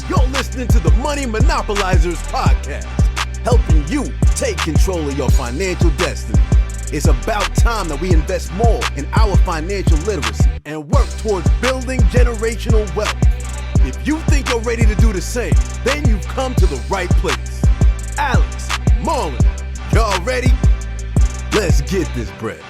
You're listening to the Money Monopolizers podcast, helping you take control of your financial destiny. It's about time that we invest more in our financial literacy and work towards building generational wealth. If you think you're ready to do the same, then you've come to the right place. Alex, Marlon, y'all ready? Let's get this bread.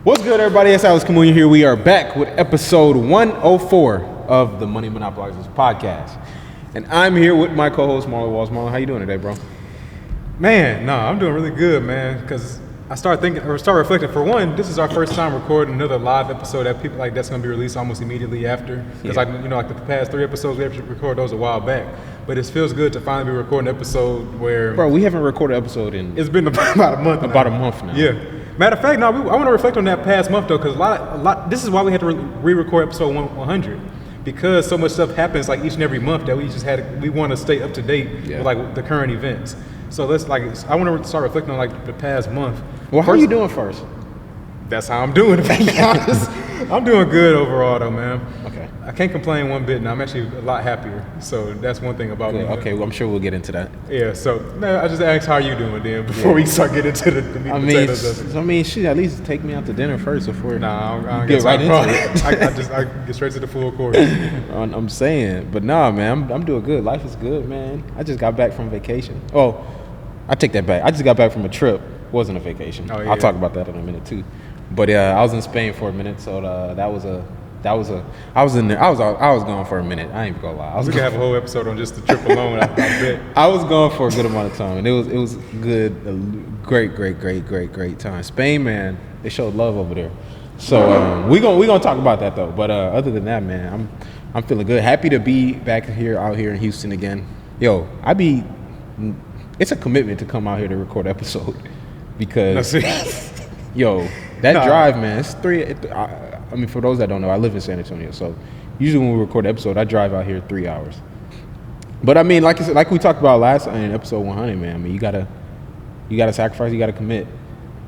What's good, everybody? It's Alex Camunia here. We are back with episode 104 of the Money Monopolizers podcast. And I'm here with my co-host, Marlon Walls. Marlon, how you doing today, bro? Man, I'm doing really good, man, because I start reflecting. For one, this is our first time recording another live episode that's going to be released almost immediately after. Because, the past 3 episodes, we actually recorded those a while back. But it feels good to finally be recording an episode where... Bro, we haven't recorded an episode in... It's been about a month now. About a month now. Yeah. Matter of fact, I want to reflect on that past month, though, because a lot. This is why we had to re-record episode 100. Because so much stuff happens like each and every month that we want to stay up to date with like the current events. So I want to start reflecting on like the past month. Well, how are you doing first? That's how I'm doing, to be honest. I'm doing good overall, though, man. Okay. I can't complain one bit, and I'm actually a lot happier. So that's one thing about me. Okay, well, I'm sure we'll get into that. Yeah. So man, I just asked how you doing then before we start getting into the meat and potatoes of it. Shit, at least take me out to dinner first before. Nah, I get right into it. I get straight to the full course. I'm saying, but nah, man, I'm doing good. Life is good, man. I just got back from vacation. Oh, I take that back. I just got back from a trip. Wasn't a vacation. Oh, yeah. I'll talk about that in a minute too. But I was in Spain for a minute, so I was in there. I was gone for a minute. I ain't even gonna lie. We could have a whole episode on just the trip alone. I bet. I was gone for a good amount of time, and it was good. A great time. Spain, man, they showed love over there. So we gonna talk about that though. But other than that, man, I'm feeling good. Happy to be back out here in Houston again. Yo, it's a commitment to come out here to record an episode because drive, man. It's 3. For those that don't know, I live in San Antonio, so usually when we record an episode, I drive out here 3 hours. But I mean, like I said, like we talked about last in episode 100, man. I mean, you gotta sacrifice, you gotta commit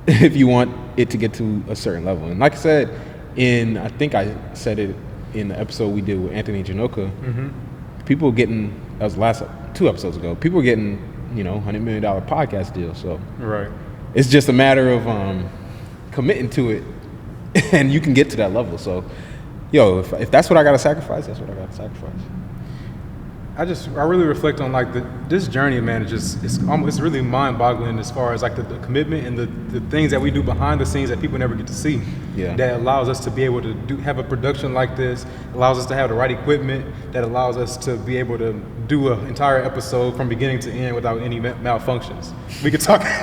if you want it to get to a certain level. And like I said, I think I said it in the episode we did with Anthony Janoka. Mm-hmm. People getting, that was the last 2 episodes ago. People were getting, $100 million podcast deals. So right, it's just a matter of committing to it. And you can get to that level. So, if that's what I got to sacrifice, that's what I got to sacrifice. I really reflect on like this journey, man. It's really mind-boggling as far as like the commitment and the things that we do behind the scenes that people never get to see. Yeah. That allows us to be able to have a production like this. Allows us to have the right equipment. That allows us to be able to do an entire episode from beginning to end without any malfunctions. We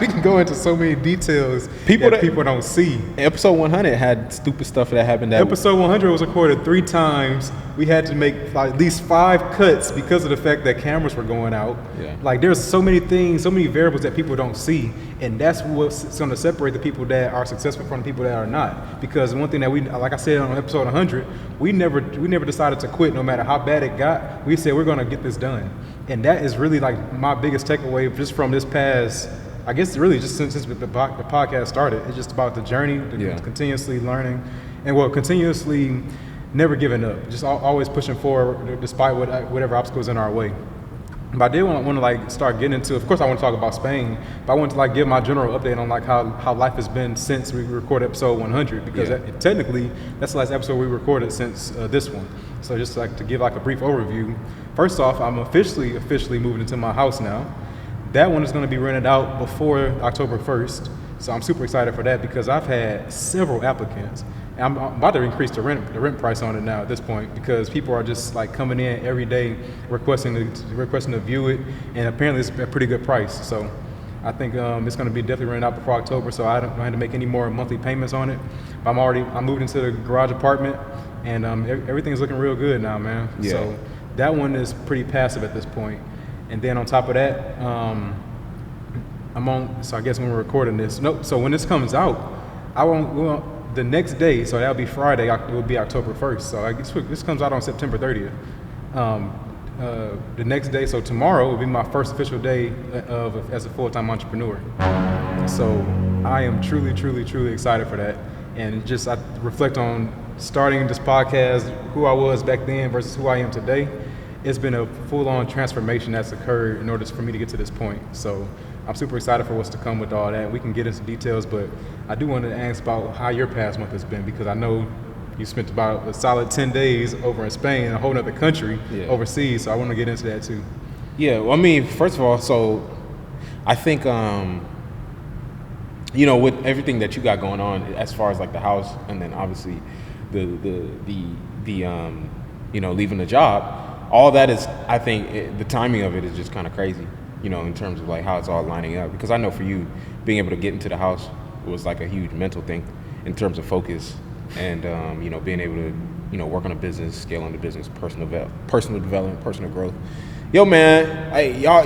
can go into so many details people don't see. Episode 100 had stupid stuff that happened. Episode 100 was recorded 3 times. We had to make at least 5 cuts because of the fact that cameras were going out. Yeah. Like there's so many things, so many variables that people don't see, and that's what's going to separate the people that are successful from the people that are not. Because one thing that like I said on episode 100, we never decided to quit no matter how bad it got. We said we're going to get this done, and that is really like my biggest takeaway just from this past. I guess really just since the podcast started, it's just about the journey, continuously learning, and continuously never giving up, just always pushing forward despite whatever obstacles in our way. But I did want to like start getting into, of course I want to talk about Spain, but I want to like give my general update on like how life has been since we recorded episode 100, because technically that's the last episode we recorded since this one. So just like to give like a brief overview. First off, I'm officially moving into my house now. That one is going to be rented out before October 1st. So I'm super excited for that because I've had several applicants. I'm about to increase the rent price on it now at this point, because people are just like coming in every day requesting to view it, and apparently it's a pretty good price. So I think it's going to be definitely rented out before October, so I don't have to make any more monthly payments on it. But I moved into the garage apartment, and everything's looking real good now, man. Yeah. So that one is pretty passive at this point. And then on top of that, so I guess when we're recording this, so when this comes out, the next day, so that'll be Friday, it will be October 1st. So I guess this comes out on September 30th. The next day, so tomorrow will be my first official day as a full-time entrepreneur. So I am truly excited for that. And just I reflect on starting this podcast, who I was back then versus who I am today, it's been a full-on transformation that's occurred in order for me to get to this point. So I'm super excited for what's to come with all that. We can get into details, but I do want to ask about how your past month has been, because I know you spent about a solid 10 days over in Spain, a whole other country overseas. So I want to get into that too. Yeah, well, I mean, first of all, so I think, you know, with everything that you got going on as far as like the house, and then obviously the you know, leaving the job, all that is, I think the timing of it is just kind of crazy, you know, in terms of like how it's all lining up. Because I know for you, being able to get into the house was like a huge mental thing in terms of focus and, you know, being able to, you know, work on a business, scale on the business, personal development, personal growth. Yo, man, hey, y'all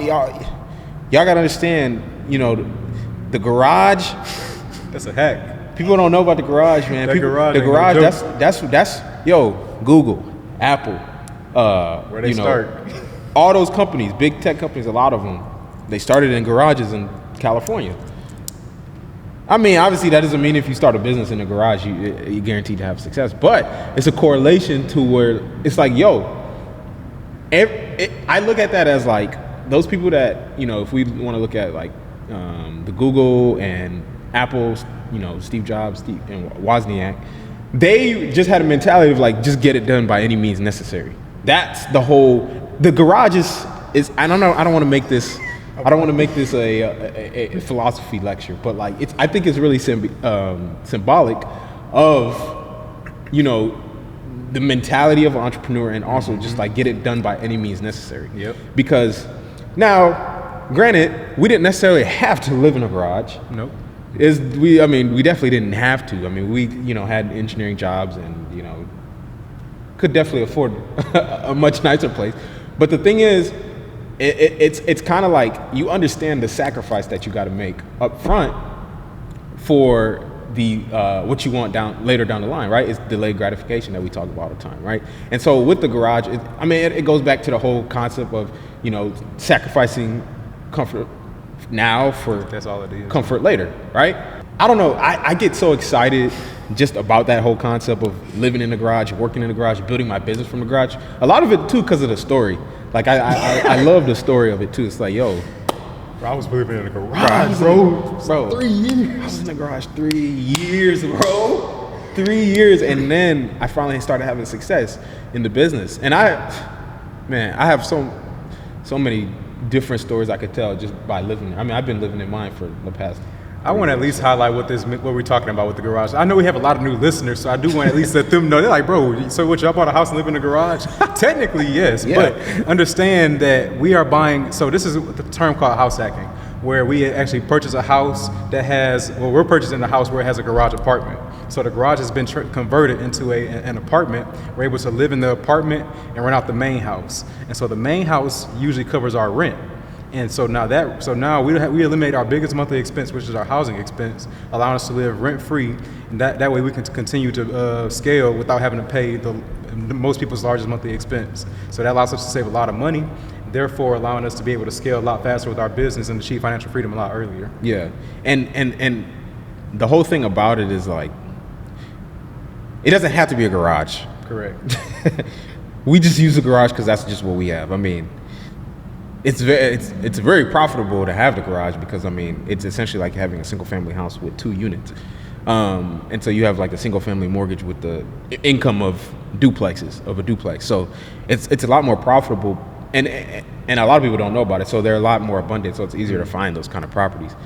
gotta understand, you know, the garage. That's a hack. People don't know about the garage, man. The garage, that's yo, Google, Apple, where they you know, start. all those companies, big tech companies, a lot of them, they started in garages in California. I mean, obviously that doesn't mean if you start a business in a garage, you're guaranteed to have success, but it's a correlation to where it's like, yo, I look at that as like those people that, you know, if we want to look at like the Google and Apple, you know, Steve Jobs, and Wozniak, they just had a mentality of like, just get it done by any means necessary. That's the garage is I don't know, I don't want to make this a philosophy lecture, but like I think it's really symbolic of, you know, the mentality of an entrepreneur, and also just like get it done by any means necessary. Yep. Because now, granted, we didn't necessarily have to live in a garage. Nope. We definitely didn't have to. I mean, we, you know, had engineering jobs and, you know, could definitely afford a much nicer place. But the thing is, it's kind of like you understand the sacrifice that you got to make up front for the what you want later down the line, right? It's delayed gratification that we talk about all the time, right? And so with the garage, it goes back to the whole concept of, you know, sacrificing comfort now for That's all it is. comfort later, right? I don't know. I get so excited just about that whole concept of living in the garage, working in the garage, building my business from the garage. A lot of it too because of the story. Like I love the story of it too. It's like, yo, Bro, I was living in a garage, bro. 3 years. I was in the garage 3 years, bro. 3 years, and then I finally started having success in the business. And I have so many different stories I could tell just by living there. I mean, I've been living in mine for the past. I want to at least highlight what we're talking about with the garage. I know we have a lot of new listeners, so I do want to at least let them know. They're like, bro, so what, y'all bought a house and live in a garage? Technically, yes, Yeah. but understand that we are buying, so this is the term called house hacking, where we actually purchase a house that has, well, we're purchasing a house where it has a garage apartment. So the garage has been converted into an apartment. We're able to live in the apartment and rent out the main house. And so the main house usually covers our rent. And so now we eliminate our biggest monthly expense, which is our housing expense, allowing us to live rent free. And that way we can continue to scale without having to pay most people's largest monthly expense. So that allows us to save a lot of money, therefore allowing us to be able to scale a lot faster with our business and achieve financial freedom a lot earlier. Yeah, and the whole thing about it is like, it doesn't have to be a garage. Correct. We just use a garage because that's just what we have. I mean, it's very profitable to have the garage because, I mean, it's essentially like having a single family house with 2 units. And so you have like a single family mortgage with the income of a duplex. So it's a lot more profitable, and a lot of people don't know about it. So they're a lot more abundant. So it's easier to find those kind of properties.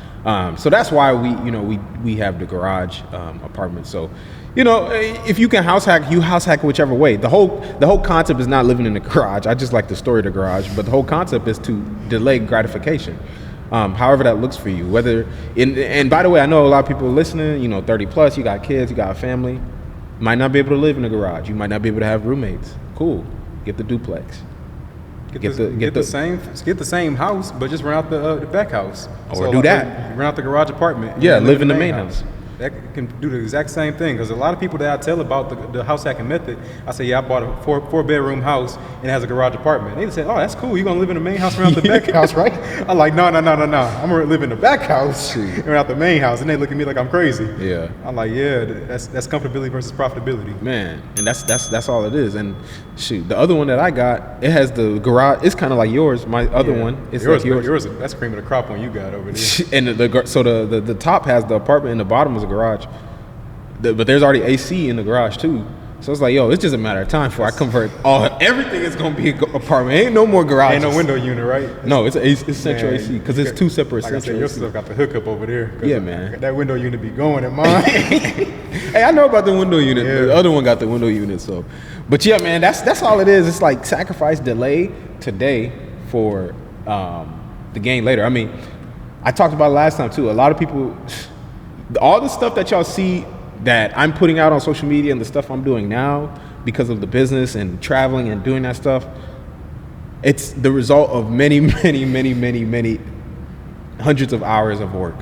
So that's why we have the garage apartment. So, you know, if you can house hack whichever way. The whole concept is not living in the garage. I just like the story of the garage, but the whole concept is to delay gratification. However that looks for you. And by the way, I know a lot of people listening, you know, 30 plus, you got kids, you got a family, might not be able to live in the garage. You might not be able to have roommates. Cool. Get the duplex. Get the same house, but just rent out the back house. Or do that. Rent out the garage apartment. Yeah, live in the main house. that can do the exact same thing. Because a lot of people that I tell about the house hacking method, I say, yeah, I bought a four-bedroom house and it has a garage apartment. They say, oh, that's cool. You're going to live in the main house around the back house, right? I'm like, no. I'm going to live in the back house around the main house. And they look at me like I'm crazy. Yeah. I'm like, yeah, that's comfortability versus profitability. Man, and that's all it is. And shoot, the other one that I got, it has the garage. It's kind of like yours. My other one, it's yours, like yours. That's cream of the crop one you got over there. And the top has the apartment and the bottom is a garage. But there's already AC in the garage too. So it's like, yo, it's just a matter of time before I convert everything is gonna be an apartment. Ain't no more garage. Ain't no window unit, right? No, it's central AC because it's two separate like central your AC. stuff got the hookup over there. Yeah, man. That window unit be going in mine. Hey, I know about the window unit. Yeah. The other one got the window unit. So, but yeah, man, that's all it is. It's like sacrifice, delay today for the gain later. I mean, I talked about it last time too. A lot of people, all the stuff that y'all see that I'm putting out on social media and the stuff I'm doing now because of the business and traveling and doing that stuff, it's the result of many hundreds of hours of work.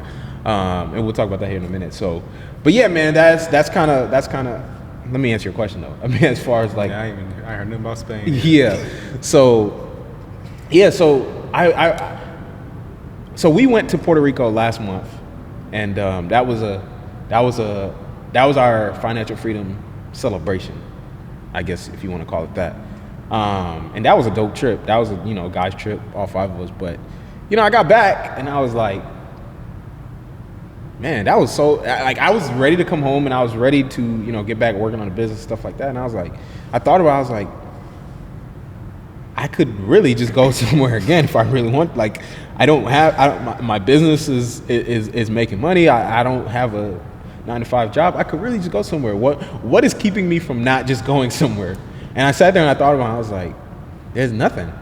And we'll talk about that here in a minute. So, but yeah, man, that's kind of. Let me answer your question though. I mean, as far as like, yeah, I heard nothing about Spain. Yeah. So so we went to Puerto Rico last month, and that was our financial freedom celebration, I guess if you want to call it that. And that was a dope trip. That was a guys trip, all 5 of us. But I got back and I was like, man, that was so like I was ready to come home and I was ready to get back working on the business, stuff like that. And I was like, I was like, I could really just go somewhere again if I really want. Like, my business is making money. I don't have a 9-to-5 job. I could really just go somewhere. What is keeping me from not just going somewhere? And I sat there and I thought about it. I was like, there's nothing.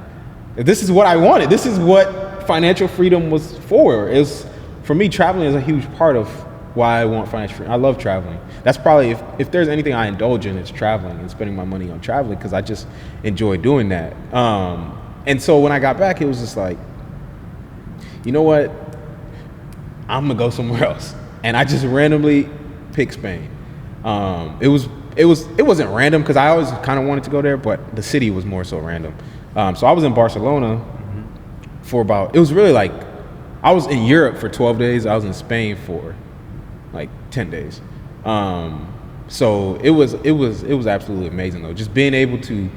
This is what I wanted. This is what financial freedom was for. For me, traveling is a huge part of why I want financial freedom. I love traveling. That's probably, if there's anything I indulge in, it's traveling and spending my money on traveling because I just enjoy doing that. And so when I got back, it was just like, you know what? I'm gonna go somewhere else. And I just randomly picked Spain. It wasn't random because I always kind of wanted to go there, but the city was more so random. So I was in Barcelona for it was really like, I was in Europe for 12 days. I was in Spain for like 10 days. So it was absolutely amazing though. Just being able to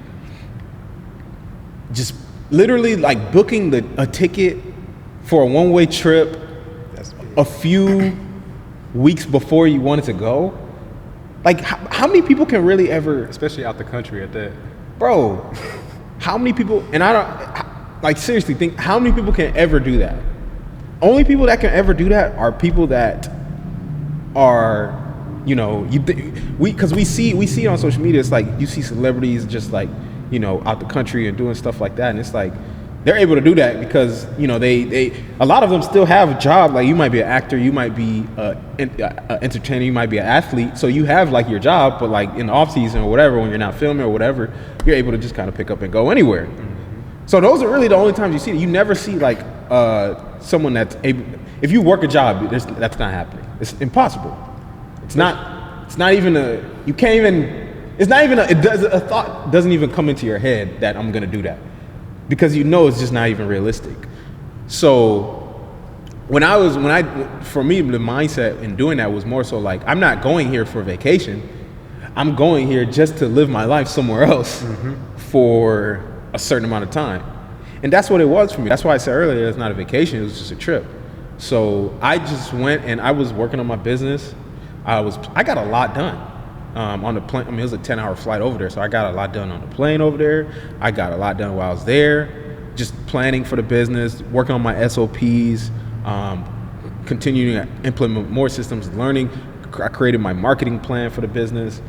just literally like booking a ticket for a one-way trip a few weeks before you wanted to go. Like how many people can really ever, especially out the country at that, bro, how many people, and I don't like seriously think how many people can ever do that? Only people that can ever do that are people that are, because we see it on social media. It's like you see celebrities just like, out the country and doing stuff like that, and it's like they're able to do that because they a lot of them still have a job. Like you might be an actor, you might be an entertainer, you might be an athlete. So you have like your job, but like in the off season or whatever, when you're not filming or whatever, you're able to just kind of pick up and go anywhere. So those are really the only times you see it. You never see like someone that's able. If you work a job, that's not happening. It's impossible. It's not even a. You can't even. It's not even a thought doesn't even come into your head that I'm gonna do that, because it's just not even realistic. So for me, the mindset in doing that was more so like, I'm not going here for vacation. I'm going here just to live my life somewhere else for a certain amount of time. And that's what it was for me. That's why I said earlier, it's not a vacation, it was just a trip. So I just went and I was working on my business. I got a lot done on the plane. I mean, it was a 10-hour flight over there, so I got a lot done on the plane over there. I got a lot done while I was there, just planning for the business, working on my SOPs, continuing to implement more systems, learning. I created my marketing plan for the business.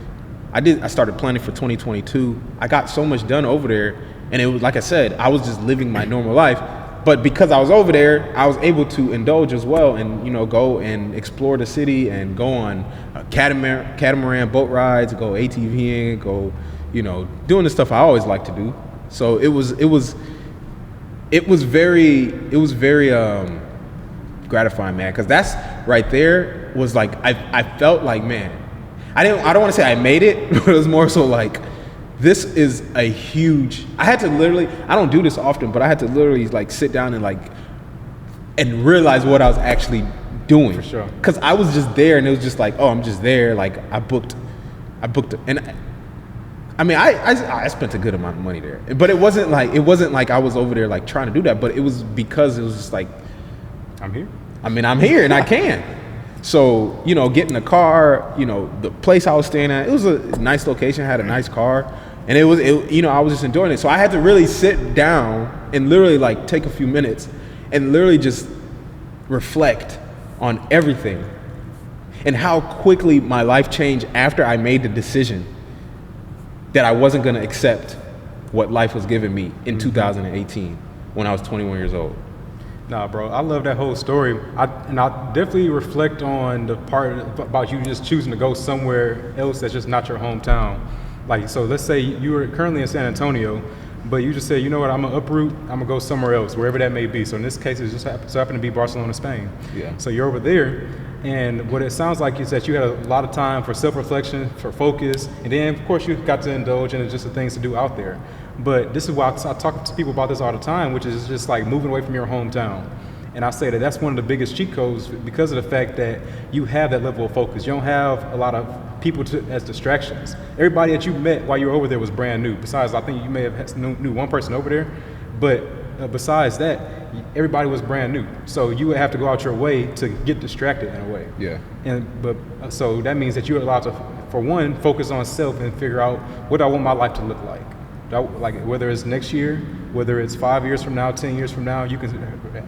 I started planning for 2022. I got so much done over there, and it was, like I said, I was just living my normal life. But because I was over there, I was able to indulge as well and, go and explore the city and go on catamaran boat rides, go ATVing, go, doing the stuff I always like to do. So it was very gratifying, man, because right there was like, I felt like, man, I don't want to say I made it, but it was more so like, this is a huge, I had to literally, I don't do this often, but I had to literally like sit down and realize what I was actually doing. For sure. Cause I was just there and it was just like, oh, I'm just there. Like I booked it. And I mean, I spent a good amount of money there, but it wasn't like I was over there like trying to do that, but it was because it was just like, I'm here. I mean, I'm here and I can. So, you know, getting a car, you know, the place I was staying at, it was a nice location, had a nice car, and you know, I was just enjoying it. So I had to really sit down and literally like take a few minutes and literally just reflect on everything and how quickly my life changed after I made the decision that I wasn't going to accept what life was giving me in 2018 when I was 21 years old. Nah, bro, I love that whole story. I definitely reflect on the part about you just choosing to go somewhere else that's just not your hometown. Like, so let's say you are currently in San Antonio, but you just say, you know what, I'm gonna uproot, I'm gonna go somewhere else, wherever that may be. So in this case, it just so happened to be Barcelona, Spain. Yeah. So you're over there, and what it sounds like is that you had a lot of time for self-reflection, for focus, and then of course you got to indulge in just the things to do out there. But this is why I talk to people about this all the time, which is just like moving away from your hometown. And I say that that's one of the biggest cheat codes because of the fact that you have that level of focus. You don't have a lot of people as distractions. Everybody that you met while you were over there was brand new. Besides, I think you may have knew one person over there, but besides that, everybody was brand new. So you would have to go out your way to get distracted in a way. Yeah. So that means that you're allowed to, for one, focus on self and figure out what I want my life to look like. Like whether it's next year, whether it's 5 years from now, 10 years from now, you can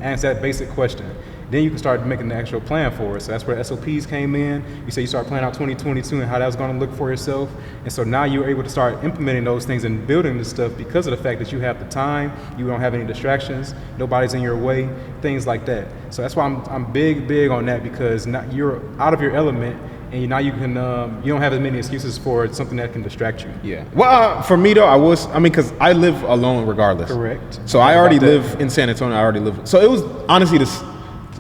answer that basic question. Then you can start making the actual plan for it. So that's where SOPs came in. You say you start planning out 2022 and how that was going to look for yourself. And so now you're able to start implementing those things and building this stuff because of the fact that you have the time, you don't have any distractions, nobody's in your way, things like that. So that's why I'm big on that, because now you're out of your element. And now you can, you don't have as many excuses for something that can distract you. Yeah. Well, for me though, because I live alone regardless. Correct. So I already live in San Antonio. I already live. So it was honestly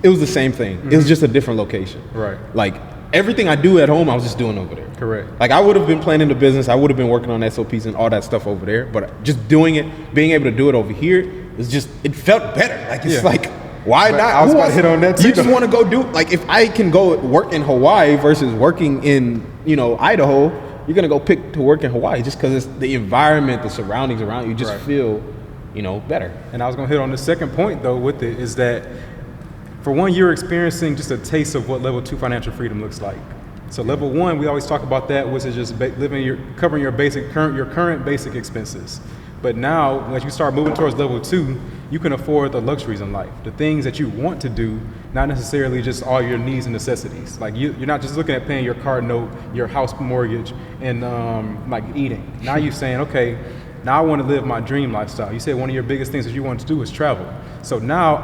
it was the same thing. Mm-hmm. It was just a different location. Right. Like everything I do at home, I was just doing over there. Correct. Like I would have been planning the business. I would have been working on SOPs and all that stuff over there. But just doing it, being able to do it over here, it felt better. Like it's like, why not? I was about to hit on that too. You just want to go do, like, if I can go work in Hawaii versus working in, you know, Idaho, you're going to go pick to work in Hawaii just because it's the environment, the surroundings around you just feel, you know, better. And I was going to hit on the second point, though, with it is that, for one, you're experiencing just a taste of what level 2 financial freedom looks like. So level 1, we always talk about that, which is just covering your current basic expenses. But now, as you start moving towards level 2, you can afford the luxuries in life, the things that you want to do, not necessarily just all your needs and necessities. Like you're not just looking at paying your car note, your house mortgage, and like eating. Now you're saying, okay, now I want to live my dream lifestyle. You said one of your biggest things that you want to do is travel. So now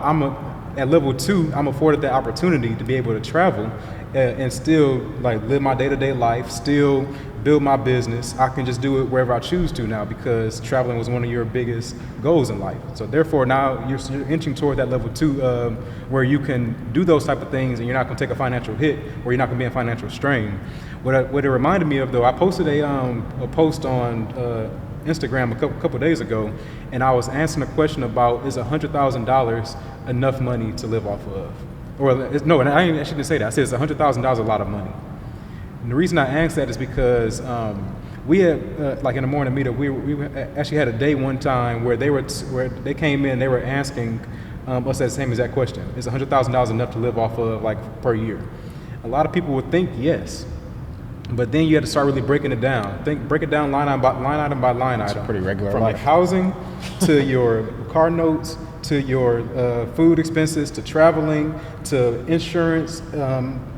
at level 2, I'm afforded that opportunity to be able to travel and still like live my day-to-day life, still build my business. I can just do it wherever I choose to now because traveling was one of your biggest goals in life. So therefore now you're inching toward that level 2 where you can do those type of things and you're not going to take a financial hit or you're not going to be in financial strain. What it reminded me of though, I posted a post on Instagram a couple days ago, and I was answering a question about, is $100,000 enough money to live off of? No, and I actually didn't say that. I said, is $100,000 a lot of money? And the reason I asked that is because we had, like in the morning meetup, we actually had a day one time where they came in, they were asking us that same exact question. Is $100,000 enough to live off of like per year? A lot of people would think yes. But then you had to start really breaking it down. Break it down line item by line item. It's a pretty regular From life. your housing to your car notes to your food expenses to traveling to insurance.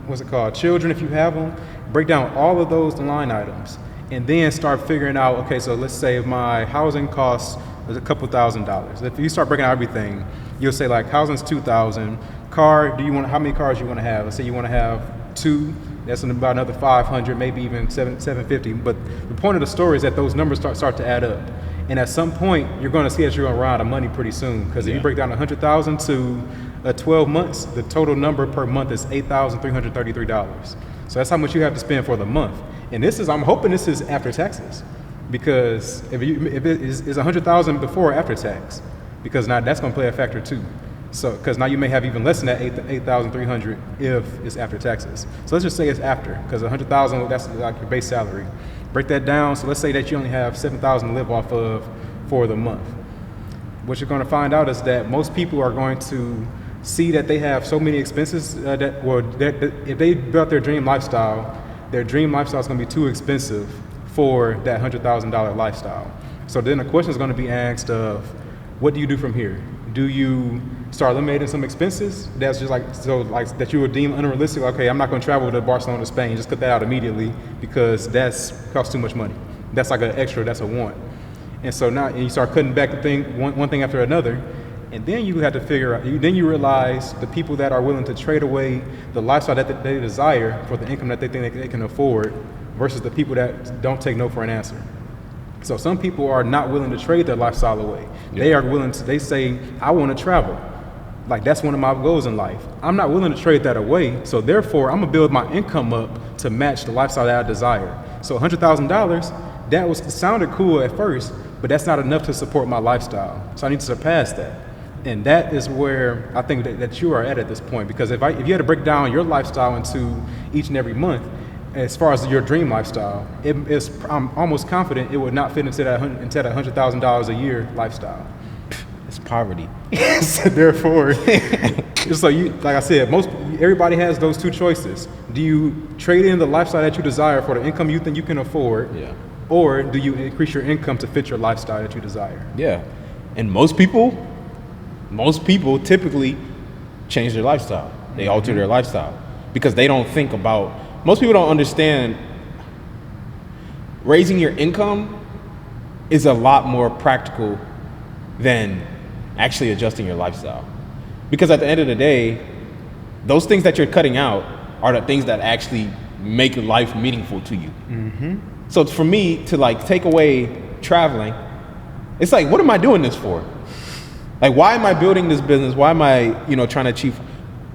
What's it called? Children, if you have them. Break down all of those line items, and then start figuring out. Okay, so let's say if my housing costs a couple $1,000s. If you start breaking out everything, you'll say like housing's $2,000. Car, how many cars you want to have? Let's say you want to have 2. That's about another 500, maybe even 750. But the point of the story is that those numbers start to add up. And at some point, you're going to see that you're going to run out of money pretty soon. Because if you break down 100,000 to 12 months, the total number per month is $8,333. So that's how much you have to spend for the month. And I'm hoping this is after taxes, because if it is 100,000 before or after tax, because now that's going to play a factor too. So, because now you may have even less than that 8,300 if it's after taxes. So let's just say it's after, because 100,000, that's like your base salary. Break that down. So let's say that you only have 7,000 to live off of for the month. What you're going to find out is that most people are going to see that they have so many expenses that if they built their dream lifestyle is going to be too expensive for that $100,000 lifestyle. So then the question is going to be asked of, what do you do from here? Do you start eliminating some expenses that's just like that you would deem unrealistic? Okay, I'm not going to travel to Barcelona, Spain. Just cut that out immediately, because that's costs too much money. That's like an extra. That's a want. And so now you start cutting back one thing after another, and then you have to figure out. Then you realize the people that are willing to trade away the lifestyle that they desire for the income that they think they can afford, versus the people that don't take no for an answer. So some people are not willing to trade their lifestyle away. Yeah. They are willing to. They say, I want to travel. Like, that's one of my goals in life. I'm not willing to trade that away. So therefore, I'm gonna build my income up to match the lifestyle that I desire. So $100,000, that sounded cool at first, but that's not enough to support my lifestyle. So I need to surpass that. And that is where I think that you are at this point. Because if you had to break down your lifestyle into each and every month, as far as your dream lifestyle, I'm almost confident it would not fit into that $100,000 a year lifestyle. It's poverty. So therefore, so like I said, everybody has those two choices. Do you trade in the lifestyle that you desire for the income you think you can afford? Yeah. Or do you increase your income to fit your lifestyle that you desire? Yeah. And most people typically change their lifestyle. They alter their lifestyle because they don't think about. Most people don't understand raising your income is a lot more practical than actually adjusting your lifestyle. Because at the end of the day, those things that you're cutting out are the things that actually make life meaningful to you. Mm-hmm. So for me to like take away traveling, it's like, what am I doing this for? Like, why am I building this business? Why am I, trying to achieve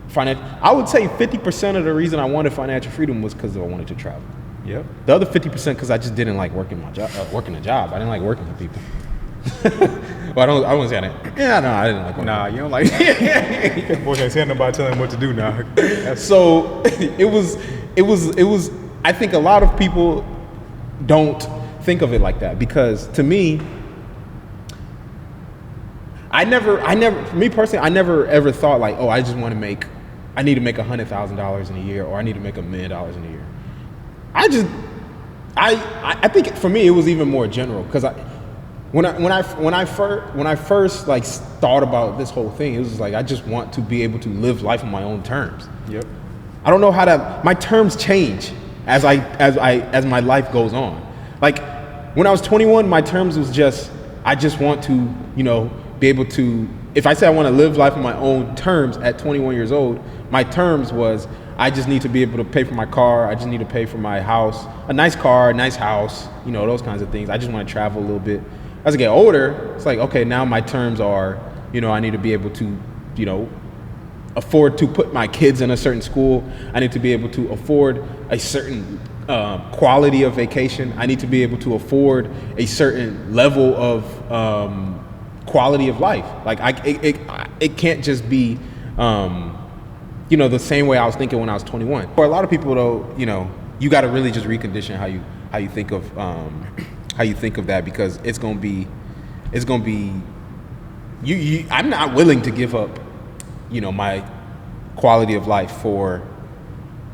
financial? I would say 50% of the reason I wanted financial freedom was because I wanted to travel. Yep. The other 50% because I just didn't like working a job. I didn't like working for people. Well, I wouldn't say that. Yeah, no, I didn't like working. Nah, you don't like. Boy, can't say nobody telling him what to do now. So it was. I think a lot of people don't think of it like that, because to me, for me personally, I never ever thought like, oh, I need to make $100,000 in a year, or I need to make $1 million in a year. I think for me it was even more general, because when I first like thought about this whole thing, it was just like, I just want to be able to live life on my own terms. Yep. I don't know my terms change as my life goes on. Like when I was 21, my terms was just, I just want to, be able to, if I say I want to live life on my own terms at 21 years old, my terms was, I just need to be able to pay for my car. I just need to pay for my house, a nice car, a nice house, those kinds of things. I just want to travel a little bit. As I get older, it's like, okay, now my terms are, I need to be able to, afford to put my kids in a certain school. I need to be able to afford a certain quality of vacation. I need to be able to afford a certain level of quality of life. Like it can't just be, the same way I was thinking when I was 21. For a lot of people, though, you got to really just recondition how you think of that, because it's gonna be I'm not willing to give up, my quality of life for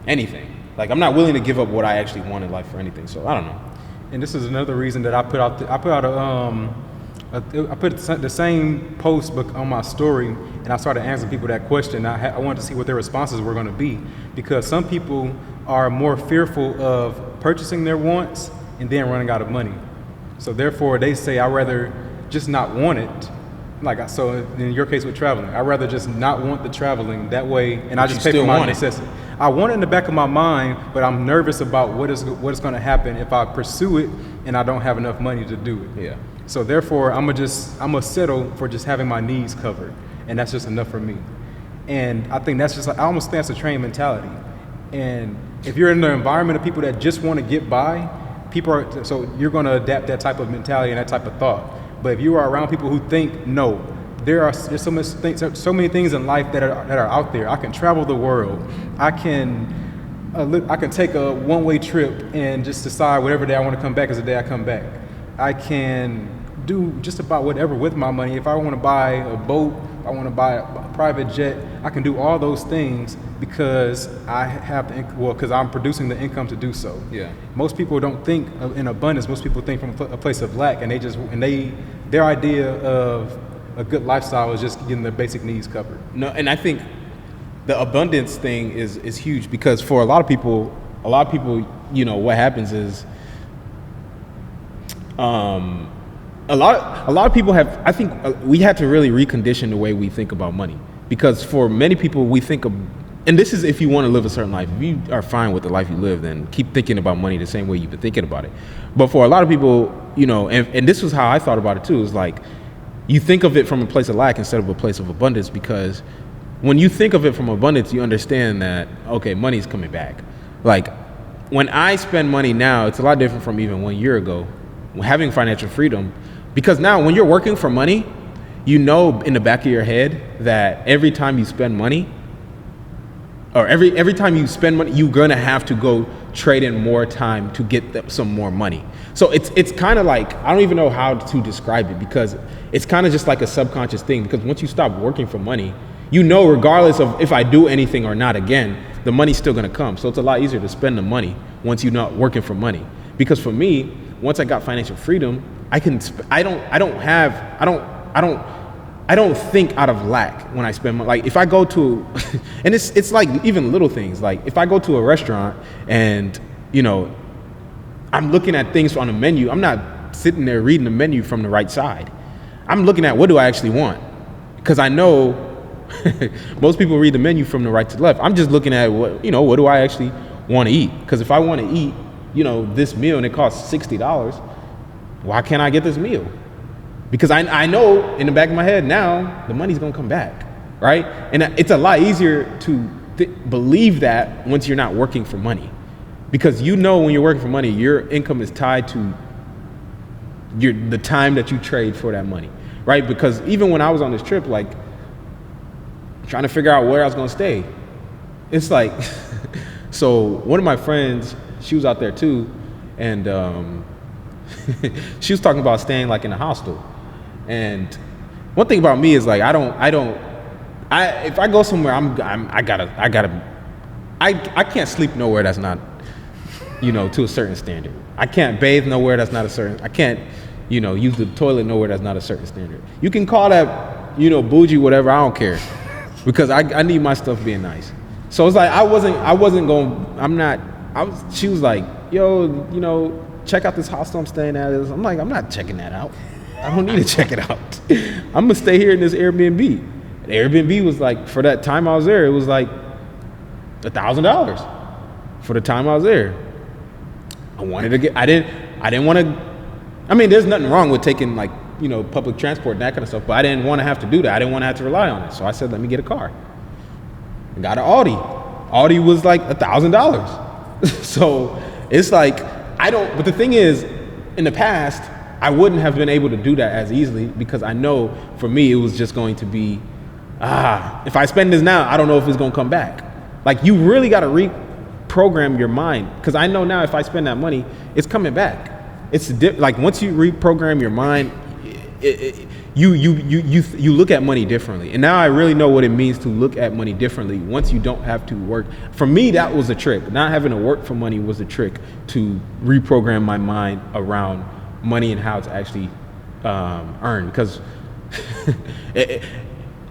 anything. Like, I'm not willing to give up what I actually want in life for anything. So I don't know. And this is another reason that I put the same post book on my story, and I started answering people that question. I wanted to see what their responses were going to be, because some people are more fearful of purchasing their wants and then running out of money. So therefore, they say, I'd rather just not want it. Like, so in your case with traveling, I'd rather just not want the traveling that way, and I just pay for my necessity. I want it in the back of my mind, but I'm nervous about what is going to happen if I pursue it and I don't have enough money to do it. Yeah. So therefore, I'm gonna settle for just having my needs covered, and that's just enough for me. And I think that's just like, I almost think that's a trained mentality. And if you're in an environment of people that just want to get by, so you're going to adapt that type of mentality and that type of thought. But if you are around people who think, no, there's so many things in life that are out there. I can travel the world. I can take a one-way trip and just decide whatever day I want to come back is the day I come back. I can do just about whatever with my money. If I want to buy a boat, I want to buy a private jet, I can do all those things because because I'm producing the income to do so. Yeah. Most people don't think in abundance. Most people think from a place of lack, and their idea of a good lifestyle is just getting their basic needs covered. No, and I think the abundance thing is huge because for a lot of people, what happens is, a lot of people have. I think we had to really recondition the way we think about money because for many people we think of, and this is if you want to live a certain life. If you are fine with the life you live, then keep thinking about money the same way you've been thinking about it. But for a lot of people, and this was how I thought about it too. Is like you think of it from a place of lack instead of a place of abundance because when you think of it from abundance, you understand that, okay, money's coming back. Like when I spend money now, it's a lot different from even 1 year ago, having financial freedom, because now when you're working for money, in the back of your head that every time you spend money, or every time you spend money, you're gonna have to go trade in more time to get some more money. So it's kind of like, I don't even know how to describe it because it's kind of just like a subconscious thing because once you stop working for money, regardless of if I do anything or not again, the money's still gonna come. So it's a lot easier to spend the money once you're not working for money. Because for me, once I got financial freedom, I don't think out of lack when I spend money. Like if I go to, and it's like even little things. Like if I go to a restaurant and, I'm looking at things on a menu, I'm not sitting there reading the menu from the right side. I'm looking at what do I actually want? Because I know most people read the menu from the right to the left. I'm just looking at what do I actually want to eat? Because if I want to eat, this meal and it costs $60, why can't I get this meal? Because I know in the back of my head now the money's gonna come back, right? And it's a lot easier to believe that once you're not working for money, because when you're working for money, your income is tied to the time that you trade for that money, right? Because even when I was on this trip, like trying to figure out where I was gonna stay, it's like, so one of my friends, she was out there too, and she was talking about staying like in a hostel. And one thing about me is like if I go somewhere, I can't sleep nowhere that's not, to a certain standard. I can't bathe nowhere that's not I can't, use the toilet nowhere that's not a certain standard. You can call that, bougie, whatever, I don't care. Because I need my stuff being nice. So it's like she was like, yo, check out this hostel I'm staying at. I'm like, I'm not checking that out. I don't need to check it out. I'm gonna stay here in this Airbnb. The Airbnb was like, for that time I was there, it was like $1,000 for the time I was there. I didn't want to, I mean, there's nothing wrong with taking like, public transport and that kind of stuff, but I didn't want to have to do that. I didn't want to have to rely on it. So I said, let me get a car. I got an Audi. Audi was like $1,000. So it's like, but the thing is, in the past, I wouldn't have been able to do that as easily because I know for me, it was just going to be, if I spend this now, I don't know if it's going to come back. Like you really got to reprogram your mind, because I know now if I spend that money, it's coming back. It's like once you reprogram your mind, you look at money differently. And now I really know what it means to look at money differently once you don't have to work. For me, that was the trick. Not having to work for money was the trick to reprogram my mind around money and how to actually earn. Because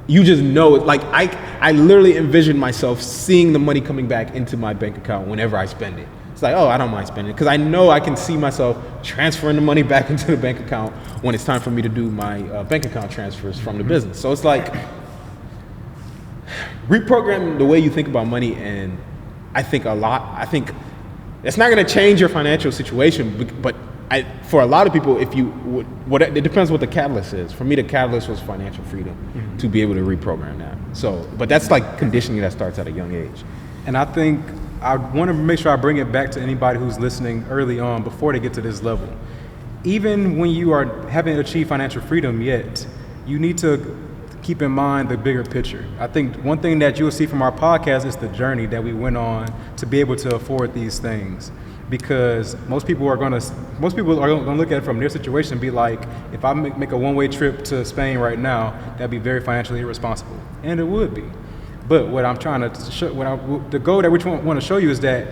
you just know, like I literally envision myself seeing the money coming back into my bank account whenever I spend it. It's like, oh, I don't mind spending it, because I know I can see myself transferring the money back into the bank account when it's time for me to do my bank account transfers from the business. So it's like reprogramming the way you think about money, and I think it's not going to change your financial situation, but for a lot of people, if you would, it depends what the catalyst is. For me, the catalyst was financial freedom to be able to reprogram that. So, but that's like conditioning that starts at a young age. And I think I want to make sure I bring it back to anybody who's listening early on before they get to this level. Even when you haven't achieved financial freedom yet, you need to keep in mind the bigger picture. I think one thing that you'll see from our podcast is the journey that we went on to be able to afford these things. Because most people are gonna look at it from their situation and be like, if I make a one-way trip to Spain right now, that'd be very financially irresponsible, and it would be. But what I'm trying to show, the goal that we want to show you is that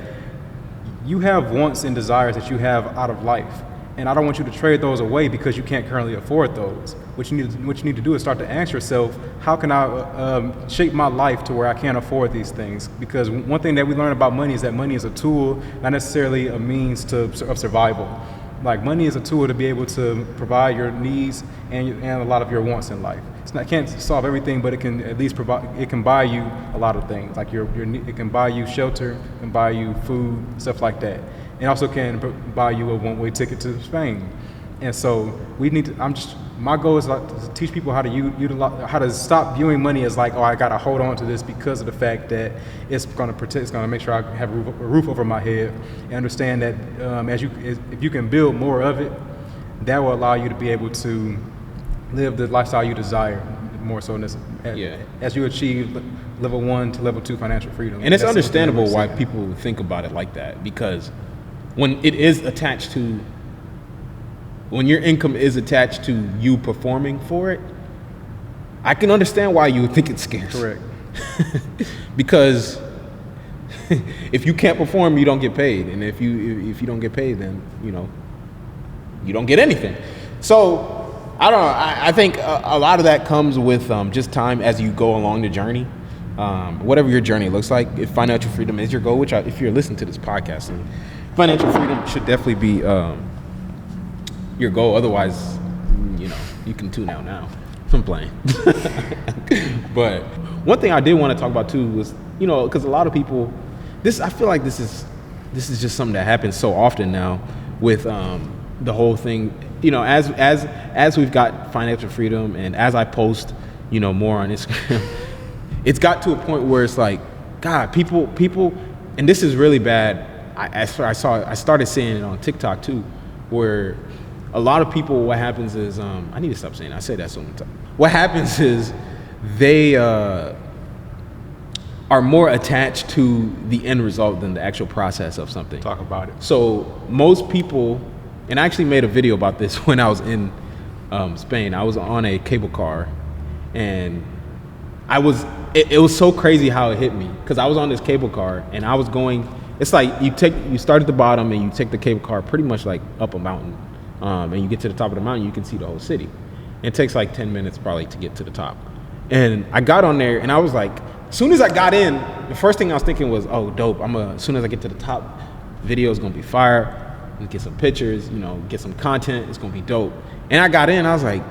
you have wants and desires that you have out of life, and I don't want you to trade those away because you can't currently afford those. What you need to do is start to ask yourself, how can I shape my life to where I can afford these things? Because one thing that we learn about money is that money is a tool, not necessarily a means of survival. Like, money is a tool to be able to provide your needs and a lot of your wants in life. It can't solve everything, but it can at least provide. It can buy you a lot of things. Like it can buy you shelter, it can buy you food, stuff like that. It also can buy you a one-way ticket to Spain. And so we need to. My goal is to teach people how to utilize, how to stop viewing money as like, oh, I gotta hold on to this because of the fact that it's gonna protect, it's gonna make sure I have a roof over my head, and understand that if you can build more of it, that will allow you to be able to live the lifestyle you desire more so as you achieve level 1 to level 2 financial freedom. And it's understandable why people think about it like that, because when it is attached to, when your income is attached to you performing for it, I can understand why you would think it's scarce. Correct. Because if you can't perform, you don't get paid, and if you don't get paid, then you don't get anything. So I don't know. I think a lot of that comes with just time as you go along the journey. Whatever your journey looks like, if financial freedom is your goal, which if you're listening to this podcast, financial freedom should definitely be your goal. Otherwise, you can tune out now. I'm playing. But one thing I did want to talk about too was, because a lot of people, I feel like this is just something that happens so often now with the whole thing. As we've got financial freedom, and as I post, more on Instagram, it's got to a point where it's like, God, people, and this is really bad. I started seeing it on TikTok too, where a lot of people, what happens is, I need to stop saying that. I say that so many times. What happens is they are more attached to the end result than the actual process of something. Talk about it. So most people, and I actually made a video about this when I was in Spain. I was on a cable car, and it was so crazy how it hit me, because I was on this cable car and I was going. It's like you start at the bottom and you take the cable car pretty much like up a mountain, and you get to the top of the mountain, you can see the whole city. It takes like 10 minutes probably to get to the top. And I got on there and I was like, as soon as I got in, the first thing I was thinking was, oh, dope. As soon as I get to the top, video is gonna be fire. Let's get some pictures, get some content. It's gonna be dope. And I got in, I was like,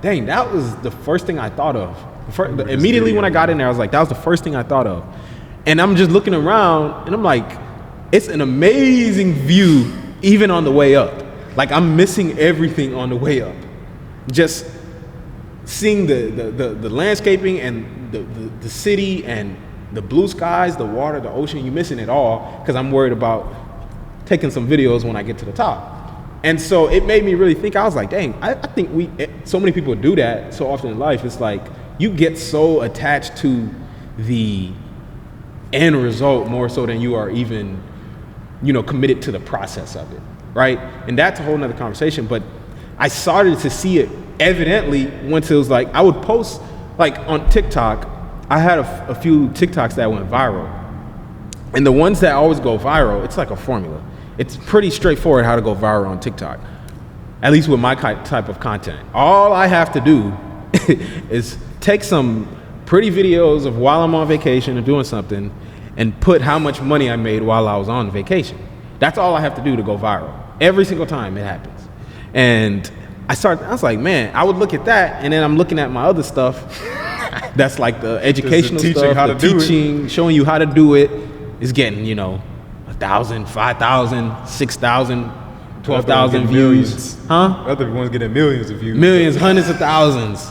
dang, that was the first thing I thought of. Immediately when I got in there, I was like, that was the first thing I thought of. And I'm just looking around and I'm like, it's an amazing view even on the way up. Like, I'm missing everything on the way up. Just seeing the landscaping and the city and the blue skies, the water, the ocean, you're missing it all because I'm worried about taking some videos when I get to the top. And so it made me really think. I was like, dang, I think so many people do that so often in life. It's like you get so attached to the end result more so than you are even, committed to the process of it, right? And that's a whole nother conversation. But I started to see it evidently once it was like, I would post, like on TikTok, I had a few TikToks that went viral. And the ones that always go viral, it's like a formula. It's pretty straightforward how to go viral on TikTok, at least with my type of content. All I have to do is take some pretty videos of while I'm on vacation or doing something and put how much money I made while I was on vacation. That's all I have to do to go viral. Every single time it happens. And I was like, man, I would look at that, and then I'm looking at my other stuff that's like the educational stuff, the teaching, showing you how to do it, is getting, 1,000, 5,000, 6,000, 12,000 Other views. millions. Huh? Other ones getting millions of views. Millions, hundreds of thousands.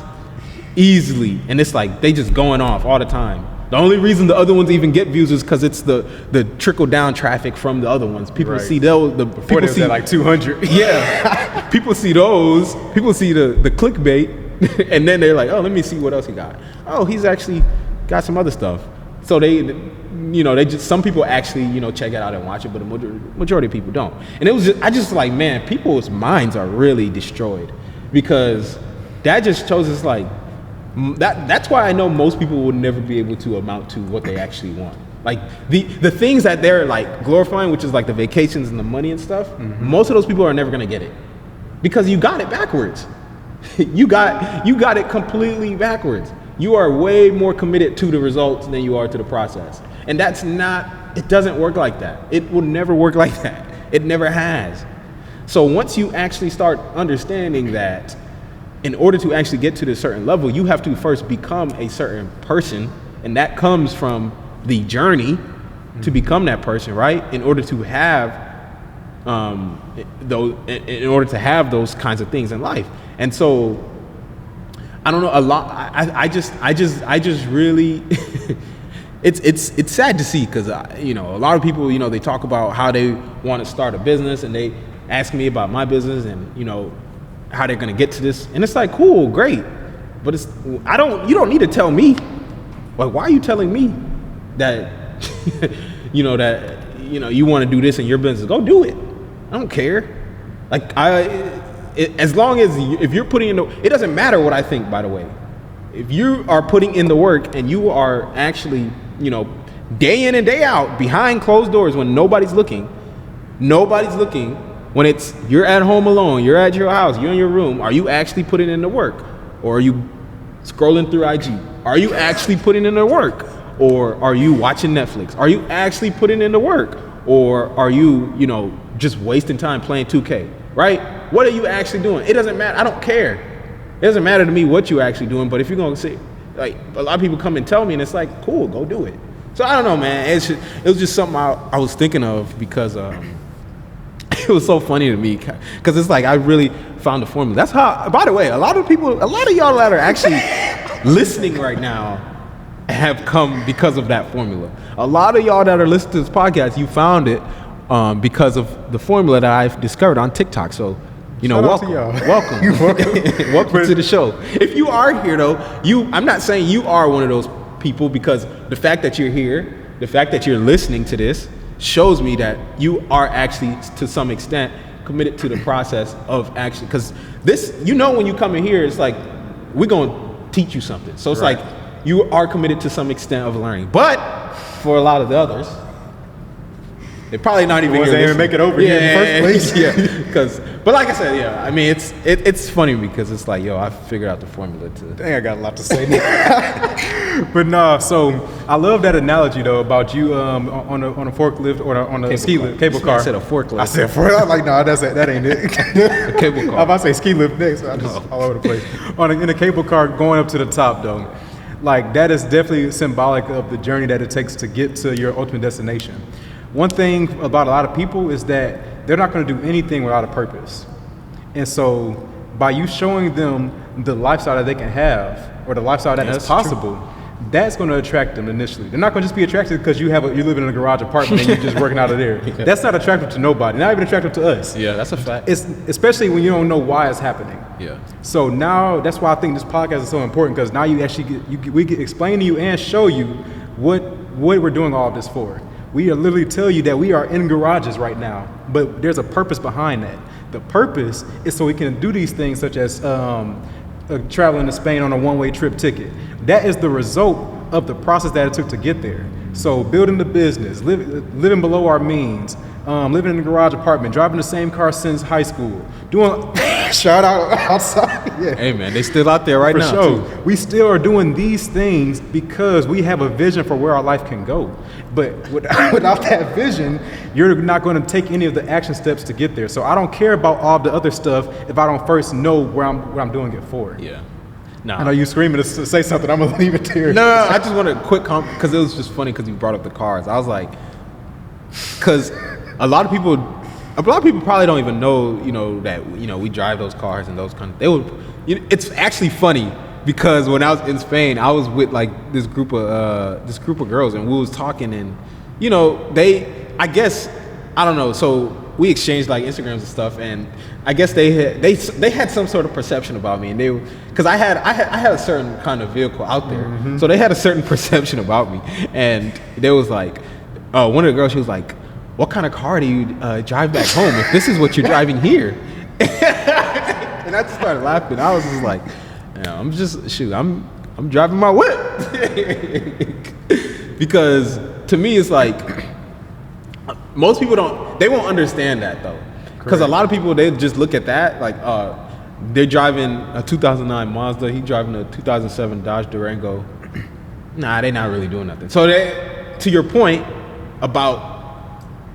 Easily. And it's like they just going off all the time. The only reason the other ones even get views is because it's the trickle down traffic from the other ones. People Right. see those. Before People they was see at like 200. yeah. People see those. People see the clickbait, and then they're like, oh, let me see what else he got. Oh, he's actually got some other stuff. So they just, some people actually, check it out and watch it, but the majority of people don't. And I just like, man, people's minds are really destroyed, because that just shows us like, that's why I know most people will never be able to amount to what they actually want. Like the things that they're like glorifying, which is like the vacations and the money and stuff, most of those people are never gonna get it, because you got it backwards. you got it completely backwards. You are way more committed to the results than you are to the process. And it doesn't work like that. It will never work like that. It never has. So once you actually start understanding that, in order to actually get to this certain level, you have to first become a certain person, and that comes from the journey to become that person, right? In order to have those kinds of things in life. And so I don't know, a lot. I just really it's sad to see, because a lot of people, they talk about how they want to start a business, and they ask me about my business and how they're gonna get to this, and it's like, cool, great, but you don't need to tell me. Like, why are you telling me that you want to do this in your business? Go do it. I don't care. Like, as long as if you're putting in it doesn't matter what I think, by the way. If you are putting in the work and you are actually, day in and day out behind closed doors when nobody's looking, when you're at home alone, you're at your house, you're in your room, are you actually putting in the work? Or are you scrolling through IG? Are you actually putting in the work? Or are you watching Netflix? Are you actually putting in the work? Or are you, just wasting time playing 2K, right? What are you actually doing? It doesn't matter. I don't care. It doesn't matter to me what you're actually doing, but if you're going to say, like, a lot of people come and tell me, and it's like, cool, go do it. So I don't know, man. It was just something I was thinking of, because it was so funny to me, because it's like I really found the formula. That's how, by the way, a lot of y'all that are actually listening right now have come because of that formula. A lot of y'all that are listening to this podcast, you found it because of the formula that I've discovered on TikTok. So, welcome to the show. If you are here though, I'm not saying you are one of those people, because the fact that you're here, the fact that you're listening to this, shows me that you are actually, to some extent, committed to the process of actually, because this, when you come in here, it's like, we're going to teach you something. So it's Right. like, you are committed to some extent of learning. But for a lot of the others, they're probably not even Ones here that even make it over here in the first place. Yeah, but like I said, yeah, I mean, it's funny, because it's like, I figured out the formula to. Dang, I got a lot to say now. But no, so I love that analogy though about you on a forklift or on a ski lift, cable car. I said a forklift. I said forklift. I'm like, no, that ain't it. A cable car. I'm about to say ski lift next. I just all over the place. In a cable car going up to the top though, like that is definitely symbolic of the journey that it takes to get to your ultimate destination. One thing about a lot of people is that they're not going to do anything without a purpose. And so by you showing them the lifestyle that they can have, or the lifestyle that is possible, that's going to attract them initially. They're not going to just be attracted because you live in a garage apartment and you're just working out of there. Yeah. That's not attractive to nobody, not even attractive to us. Yeah, that's a fact. It's especially when you don't know why it's happening. Yeah. So now that's why I think this podcast is so important, because now you actually we can explain to you and show you what we're doing all of this for. We are literally tell you that we are in garages right now, but there's a purpose behind that. The purpose is so we can do these things, such as traveling to Spain on a one-way trip ticket. That is the result of the process that it took to get there. So building the business, living below our means, living in a garage apartment, driving the same car since high school, doing shout out outside. Yeah. Hey man, they still out there right now. For sure. We still are doing these things because we have a vision for where our life can go. But without that vision, you're not going to take any of the action steps to get there. So I don't care about all the other stuff if I don't first know where I'm doing it for. Yeah. No. I know you screaming to say something. I'm gonna leave it there. No, I just want a quick comment, because it was just funny because you brought up the cars. I was like, because a lot of people probably don't even know, that we drive those cars and those kind of. They would. It's actually funny because when I was in Spain, I was with like this group of girls, and we was talking, and I guess I don't know. So we exchanged like Instagrams and stuff, and I guess they had some sort of perception about me, and because I had a certain kind of vehicle out there, so they had a certain perception about me, and they was like, one of the girls, she was like, "What kind of car do you drive back home if this is what you're driving here?" And I just started laughing. I was just like, I'm driving my whip. Because to me, it's like, most people won't understand that though. Because a lot of people, they just look at that, like, they're driving a 2009 Mazda, he's driving a 2007 Dodge Durango. Nah, they're not really doing nothing. So to your point about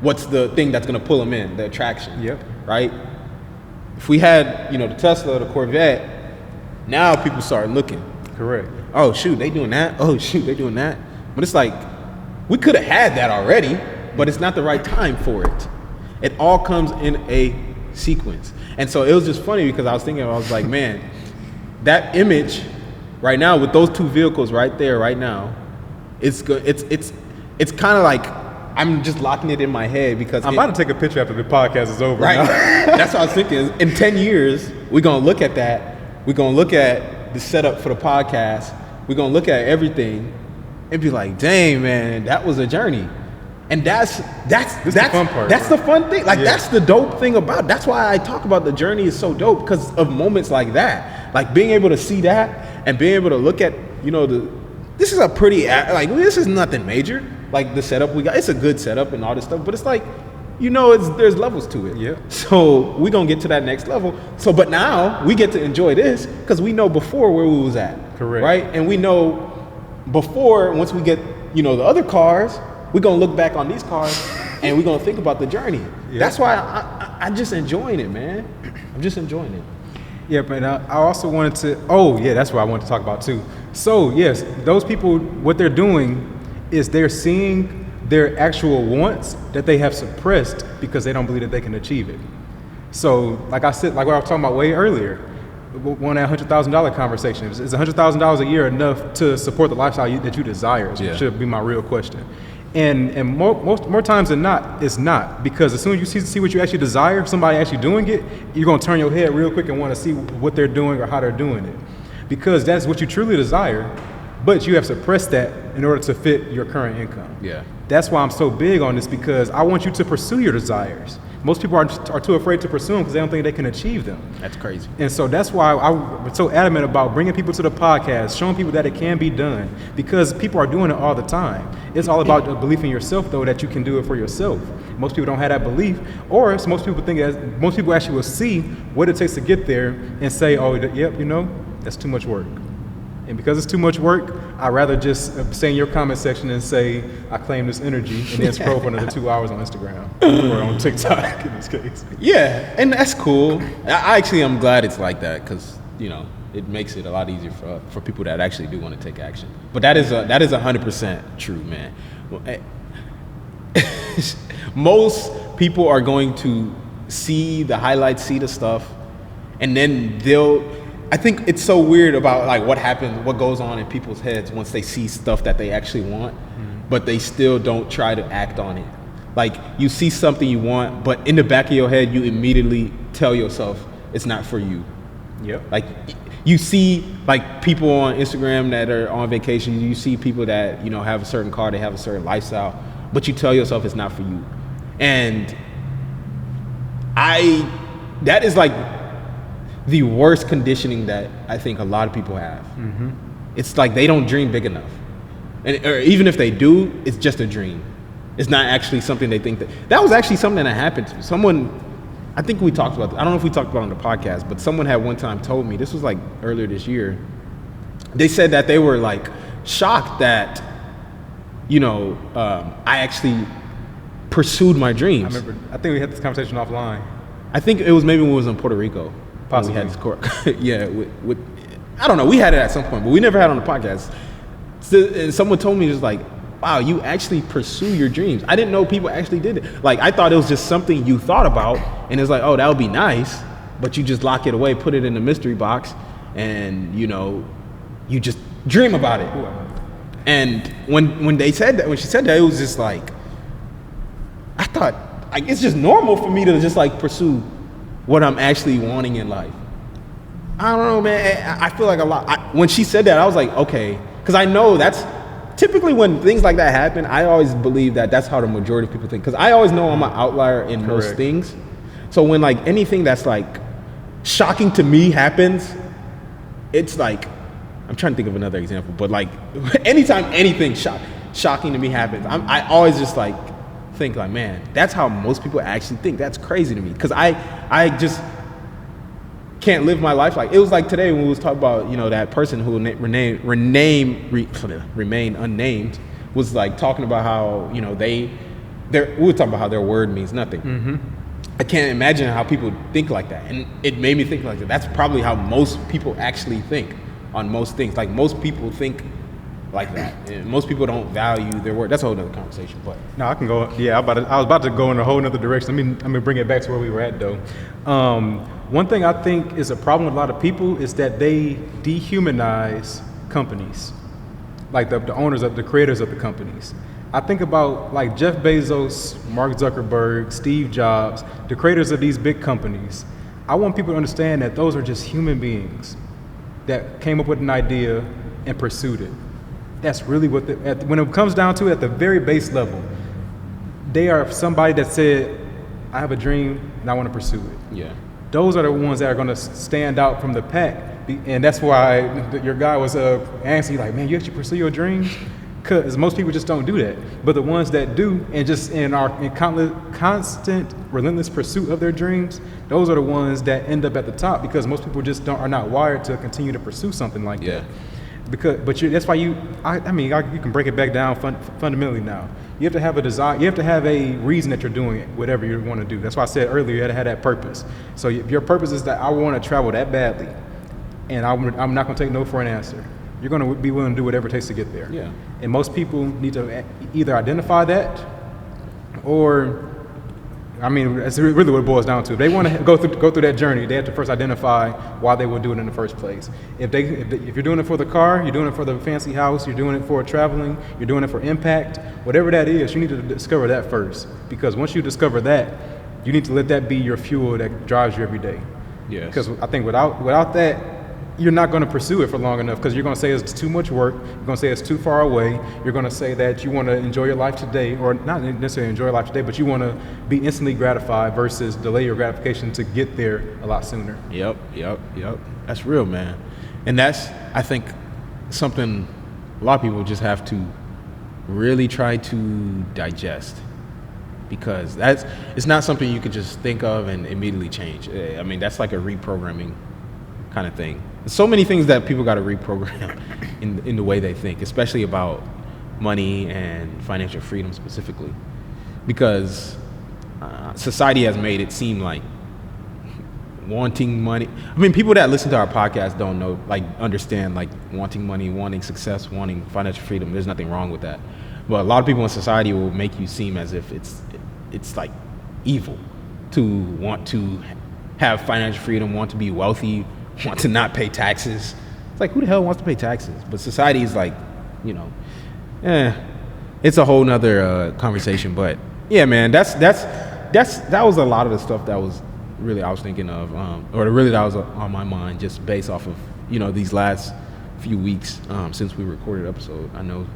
what's the thing that's gonna pull them in, the attraction. Yep. Right? If we had, the Tesla, the Corvette, now people start looking. Correct. Oh shoot, they doing that. Oh shoot, they doing that. But it's like, we could have had that already, but it's not the right time for it. It all comes in a sequence. And so it was just funny because I was like, man, that image right now with those two vehicles right there, right now, it's good. It's kind of like, I'm just locking it in my head because I'm about to take a picture after the podcast is over. Right. That's what I was thinking. In 10 years, we're going to look at that. We're going to look at the setup for the podcast. We're going to look at everything and be like, dang, man, that was a journey. And that's the fun part. That's right? the fun thing. Like, that's the dope thing about it. That's why I talk about the journey is so dope, because of moments like that. Like, being able to see that and being able to look at, this is a pretty, like, this is nothing major. Like, the setup we got, it's a good setup and all this stuff, but it's like, there's levels to it. Yeah. So we're going to get to that next level. So, but now we get to enjoy this because we know before where we was at. Correct. Right? And we know before, once we get, the other cars, we're going to look back on these cars and we're going to think about the journey. Yeah. That's why I'm just enjoying it, man. I'm just enjoying it. Yeah, but I also wanted to, that's what I wanted to talk about too. So yes, those people, what they're doing is they're seeing their actual wants that they have suppressed because they don't believe that they can achieve it. So like I said, like what I was talking about way earlier, one that $100,000 conversation, is $100,000 a year enough to support the lifestyle that you desire? Should be my real question. And more times than not, it's not, because as soon as you see what you actually desire, somebody actually doing it, you're gonna turn your head real quick and want to see what they're doing or how they're doing it, because that's what you truly desire, but you have suppressed that in order to fit your current income. Yeah. That's why I'm so big on this, because I want you to pursue your desires. Most people are too afraid to pursue them because they don't think they can achieve them. That's crazy. And so that's why I'm so adamant about bringing people to the podcast, showing people that it can be done, because people are doing it all the time. It's all about the belief in yourself, though, that you can do it for yourself. Most people don't have that belief, or most people actually will see what it takes to get there and say, oh, yep, that's too much work. And because it's too much work, I'd rather just say in your comment section and say, I claim this energy, and then scroll for another 2 hours on Instagram or on TikTok in this case. Yeah, and that's cool. I'm glad it's like that, because, it makes it a lot easier for people that actually do want to take action. But that is 100% true, man. Most people are going to see the highlights, see the stuff, and then I think it's so weird about like what happens, what goes on in people's heads once they see stuff that they actually want, but they still don't try to act on it. Like, you see something you want, but in the back of your head, you immediately tell yourself it's not for you. Yep. Like, you see like people on Instagram that are on vacation, you see people that, have a certain car, they have a certain lifestyle, but you tell yourself it's not for you. And that is like the worst conditioning that I think a lot of people have. Mm-hmm. It's like they don't dream big enough, or even if they do, it's just a dream. It's not actually something they think that was actually something that happened to someone. I think we talked about. I don't know if we talked about it on the podcast, but someone had one time told me, this was like earlier this year. They said that they were like shocked that, I actually pursued my dreams. I think we had this conversation offline. I think it was maybe when we was in Puerto Rico. Possibly. We had this court. Yeah, I don't know. We had it at some point, but we never had it on the podcast. So, and someone told me, just like, wow, you actually pursue your dreams. I didn't know people actually did it. Like, I thought it was just something you thought about, and it's like, oh, that would be nice, but you just lock it away, put it in the mystery box, and, you know, you just dream about it. And when she said that, it was just like, I thought, like, it's just normal for me to just, like, pursue what I'm actually wanting in life. I don't know, man. I feel like a lot. When she said that, I was like, okay, because I know that's typically when things like that happen. I always believe that that's how the majority of people think, because I always know I'm an outlier in most things. So when like anything that's like shocking to me happens, it's like, I'm trying to think of another example, but like anytime anything shocking to me happens, I always just like think like, man, that's how most people actually think. That's crazy to me, because I just can't live my life like it was like today when we was talking about, you know, that person who remain unnamed was like talking about how, you know, we were talking about how their word means nothing. Mm-hmm. I can't imagine how people think like that, and it made me think like that. That's probably how most people actually think on most things. Like most people think like that, and most people don't value their word. That's a whole other conversation. But no, I can go. Yeah, I was about to go in a whole other direction. Let me bring it back to where we were at though. One thing I think is a problem with a lot of people is that they dehumanize companies, like the owners of the creators of the companies. I think about like Jeff Bezos, Mark Zuckerberg, Steve Jobs, the creators of these big companies. I want people to understand that those are just human beings that came up with an idea and pursued it. That's really what when it comes down to it, at the very base level, they are somebody that said, I have a dream and I want to pursue it. yeah, Those are the ones that are going to stand out from the pack. And that's why your guy was asking you like, man, you actually pursue your dreams? Because most people just don't do that. But the ones that do and just are in constant, relentless pursuit of their dreams, those are the ones that end up at the top, because most people just are not wired to continue to pursue something like that. That's why you can break it back down fundamentally now. You have to have a desire. You have to have a reason that you're doing it, whatever you want to do. That's why I said earlier you had to have that purpose. So if your purpose is that I want to travel that badly, and I'm not going to take no for an answer, you're going to be willing to do whatever it takes to get there. Yeah. And most people need to either identify that, or, I mean, that's really what it boils down to. If they want to go through that journey, they have to first identify why they would do it in the first place. If you're doing it for the car, you're doing it for the fancy house, you're doing it for traveling, you're doing it for impact, whatever that is, you need to discover that first. Because once you discover that, you need to let that be your fuel that drives you every day. yes, Because I think without that, you're not going to pursue it for long enough, because you're going to say it's too much work. You're going to say it's too far away. You're going to say that you want to enjoy your life today, or not necessarily enjoy your life today, but you want to be instantly gratified versus delay your gratification to get there a lot sooner. Yep. That's real, man. And that's, I think, something a lot of people just have to really try to digest, because it's not something you could just think of and immediately change. I mean, that's like a reprogramming kind of thing. There's so many things that people got to reprogram in the way they think, especially about money and financial freedom specifically, because society has made it seem like wanting money. I mean, people that listen to our podcast don't know, like, understand, like, wanting money, wanting success, wanting financial freedom. There's nothing wrong with that. But a lot of people in society will make you seem as if it's like evil to want to have financial freedom, want to be wealthy, want to not pay taxes. It's like, who the hell wants to pay taxes? But society is like, you know, it's a whole nother conversation. But yeah, man, that was a lot of the stuff that was really I was thinking of, or really that was on my mind, just based off of, you know, these last few weeks since we recorded the episode. I know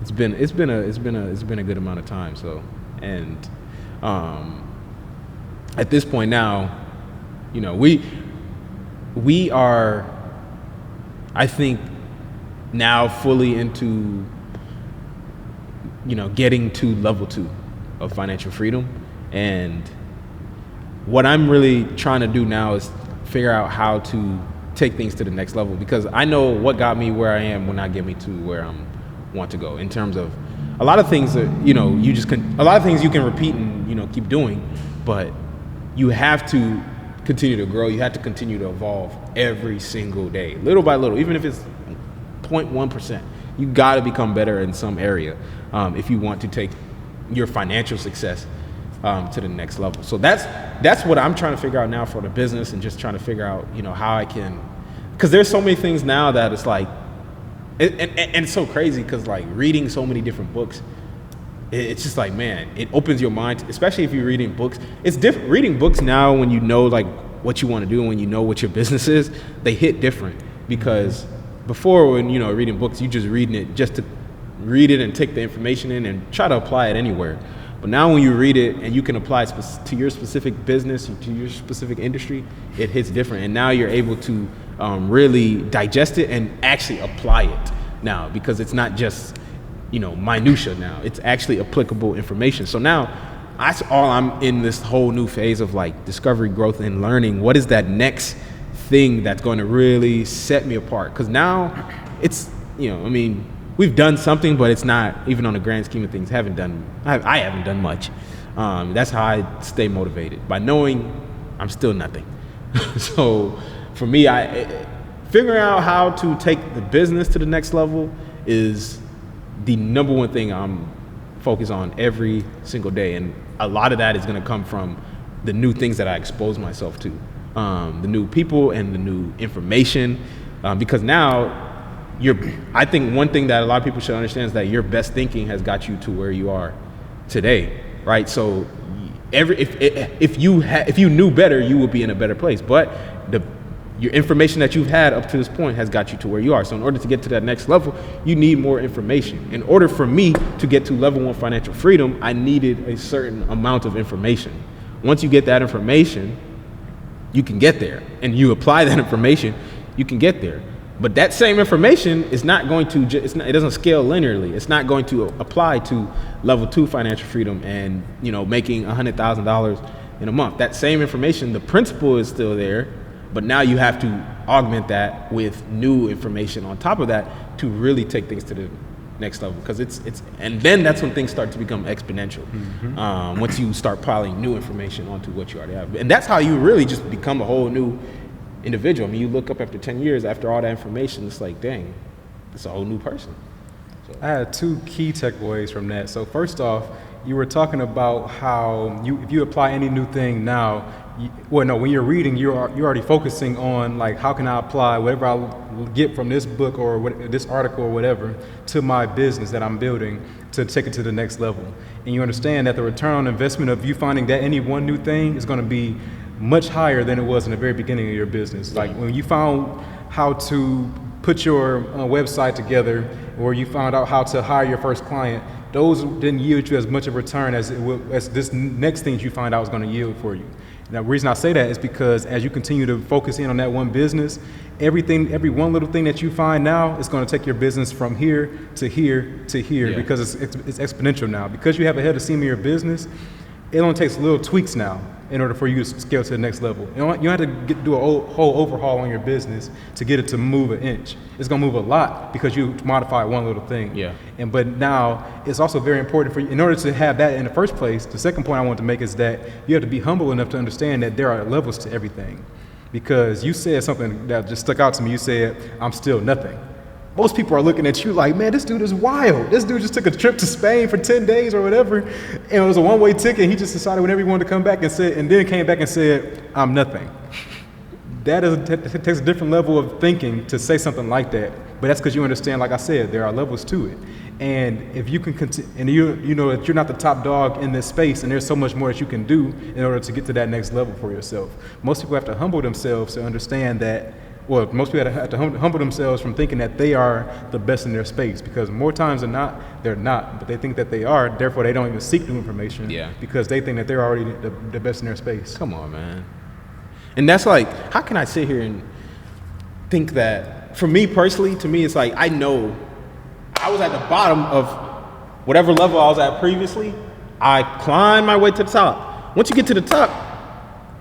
it's been a good amount of time. So, and at this point now, you know, we are, I think, now fully into, you know, getting to level 2 of financial freedom. And what I'm really trying to do now is figure out how to take things to the next level, because I know what got me where I am will not get me to where I want to go, in terms of a lot of things that, you know, a lot of things you can repeat and, you know, keep doing, but you have to continue to grow. You have to continue to evolve every single day, little by little, even if it's 0.1%. You got to become better in some area if you want to take your financial success to the next level. So that's what I'm trying to figure out now for the business, and just trying to figure out, how I can, because there's so many things now that it's like, and it's so crazy because like reading so many different books, it's just like, man, it opens your mind, especially if you're reading books. It's different reading books now when you know like what you want to do and when you know what your business is, they hit different. Because before, when reading books, you just reading it just to read it and take the information in and try to apply it anywhere. But now when you read it and you can apply it to your specific business, to your specific industry, it hits different. And now you're able to really digest it and actually apply it now, because it's not just minutia now. It's actually applicable information. So now I'm in this whole new phase of like discovery, growth, and learning. What is that next thing that's going to really set me apart? Because now it's, we've done something, but it's not, even on the grand scheme of things, I haven't done much. That's how I stay motivated, by knowing I'm still nothing. So for me, figuring out how to take the business to the next level is the number one thing I'm focused on every single day. And a lot of that is going to come from the new things that I expose myself to, the new people and the new information, because now I think one thing that a lot of people should understand is that your best thinking has got you to where you are today, right? So if you knew better, you would be in a better place. But your information that you've had up to this point has got you to where you are. So in order to get to that next level, you need more information. In order for me to get to level 1 financial freedom, I needed a certain amount of information. Once you get that information, you can get there, and you apply that information, you can get there. But that same information is not going to, it doesn't scale linearly. It's not going to apply to level 2 financial freedom and, making $100,000 in a month. That same information, the principle is still there, but now you have to augment that with new information on top of that to really take things to the next level. Because and then that's when things start to become exponential. Mm-hmm. Once you start piling new information onto what you already have. And that's how you really just become a whole new individual. I mean, you look up after 10 years, after all that information, it's like, dang, it's a whole new person. So I had two key takeaways from that. So first off, you were talking about how if you apply any new thing now, when you're reading, you're already focusing on like, how can I apply whatever I get from this book or this article or whatever to my business that I'm building to take it to the next level. And you understand that the return on investment of you finding that any one new thing is going to be much higher than it was in the very beginning of your business. Like when you found how to put your website together, or you found out how to hire your first client, those didn't yield you as much of return as this next thing you find out is going to yield for you. Now, the reason I say that is because as you continue to focus in on that one business, every one little thing that you find now is going to take your business from here to here to here, because it's exponential now. Because you have a head of steam in your business, it only takes little tweaks now in order for you to scale to the next level. You don't have to do a whole overhaul on your business to get it to move an inch. It's going to move a lot because you modify one little thing. Yeah. But now it's also very important for you, in order to have that in the first place. The second point I want to make is that you have to be humble enough to understand that there are levels to everything. Because you said something that just stuck out to me. You said, I'm still nothing. Most people are looking at you like, man, this dude is wild. This dude just took a trip to Spain for 10 days or whatever, and it was a one-way ticket. He just decided whenever he wanted to come back and then came back and said, I'm nothing. It takes a different level of thinking to say something like that. But that's because you understand, like I said, there are levels to it. And if you can continue, and you know that you're not the top dog in this space, and there's so much more that you can do in order to get to that next level for yourself. Most people have to humble themselves to understand that. Well, most people have to humble themselves from thinking that they are the best in their space, because more times than not, they're not, but they think that they are, therefore they don't even seek new information because they think that they're already the best in their space. Come on, man. And that's like, how can I sit here and think that, for me personally, to me, it's like, I know I was at the bottom of whatever level I was at previously. I climbed my way to the top. Once you get to the top,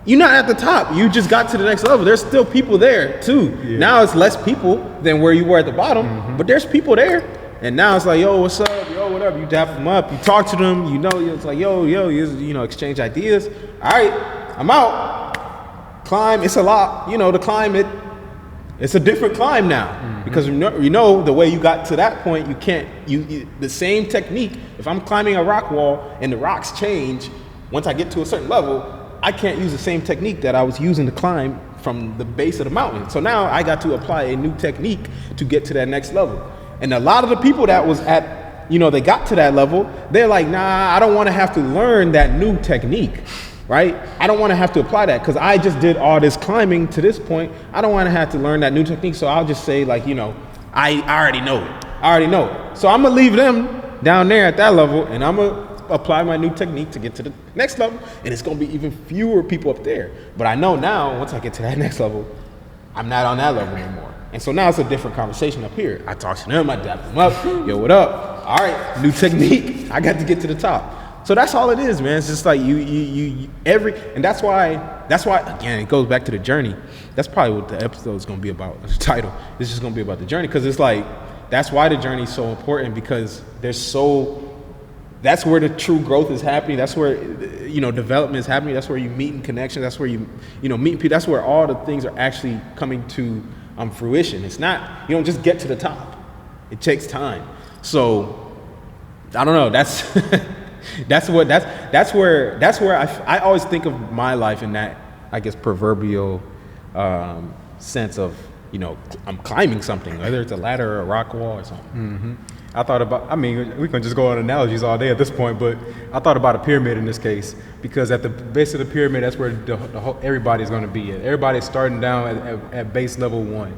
you're not at the top. You just got to the next level. There's still people there too. Yeah. Now it's less people than where you were at the bottom, but there's people there. And now it's like, yo, what's up? Yo, whatever. You dap them up. You talk to them. It's like, yo, you exchange ideas. All right, I'm out. Climb. It's a lot. The climb. It's a different climb now. Because you know the way you got to that point, you can't, the same technique, if I'm climbing a rock wall and the rocks change, once I get to a certain level, I can't use the same technique that I was using to climb from the base of the mountain. So now I got to apply a new technique to get to that next level. And a lot of the people that was at, they got to that level, they're like, nah, I don't want to have to learn that new technique, right? I don't want to have to apply that because I just did all this climbing to this point. I don't want to have to learn that new technique. So I'll just say like, I already know it. I already know it. So I'm going to leave them down there at that level and I'm going to apply my new technique to get to the next level. And it's going to be even fewer people up there. But I know now, once I get to that next level, I'm not on that level anymore. And so now it's a different conversation up here. I talk to them, I dap them up. Yo, what up? All right, new technique. I got to get to the top. So that's all it is, man. It's just like and that's why, again, it goes back to the journey. That's probably what the episode is going to be about. The title is just going to be about the journey. Because it's like, that's why the journey is so important because that's where the true growth is happening. That's where, development is happening. That's where you meet in connection. That's where you meet people. That's where all the things are actually coming to fruition. It's not, you don't just get to the top. It takes time. So, I don't know. That's where I always think of my life in that, I guess, proverbial sense of, I'm climbing something, whether it's a ladder or a rock wall or something. Mm-hmm. We can just go on analogies all day at this point, but I thought about a pyramid in this case because at the base of the pyramid, that's where everybody's going to be at. Everybody's starting down at base level 1.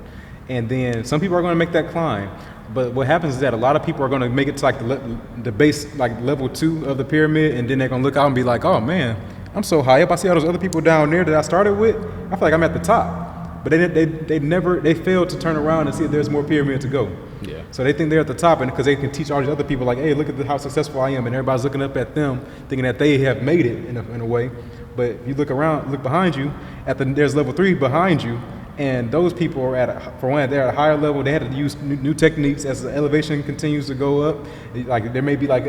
And then some people are going to make that climb. But what happens is that a lot of people are going to make it to like the base, like level 2 of the pyramid, and then they're going to look out and be like, oh man, I'm so high up. I see all those other people down there that I started with. I feel like I'm at the top. But they failed to turn around and see if there's more pyramid to go. Yeah. So they think they're at the top, and because they can teach all these other people like, hey, look at how successful I am, and everybody's looking up at them, thinking that they have made it in a way. But if you look behind you, there's level 3 behind you, and those people are they're at a higher level. They had to use new techniques as the elevation continues to go up. Like there may be like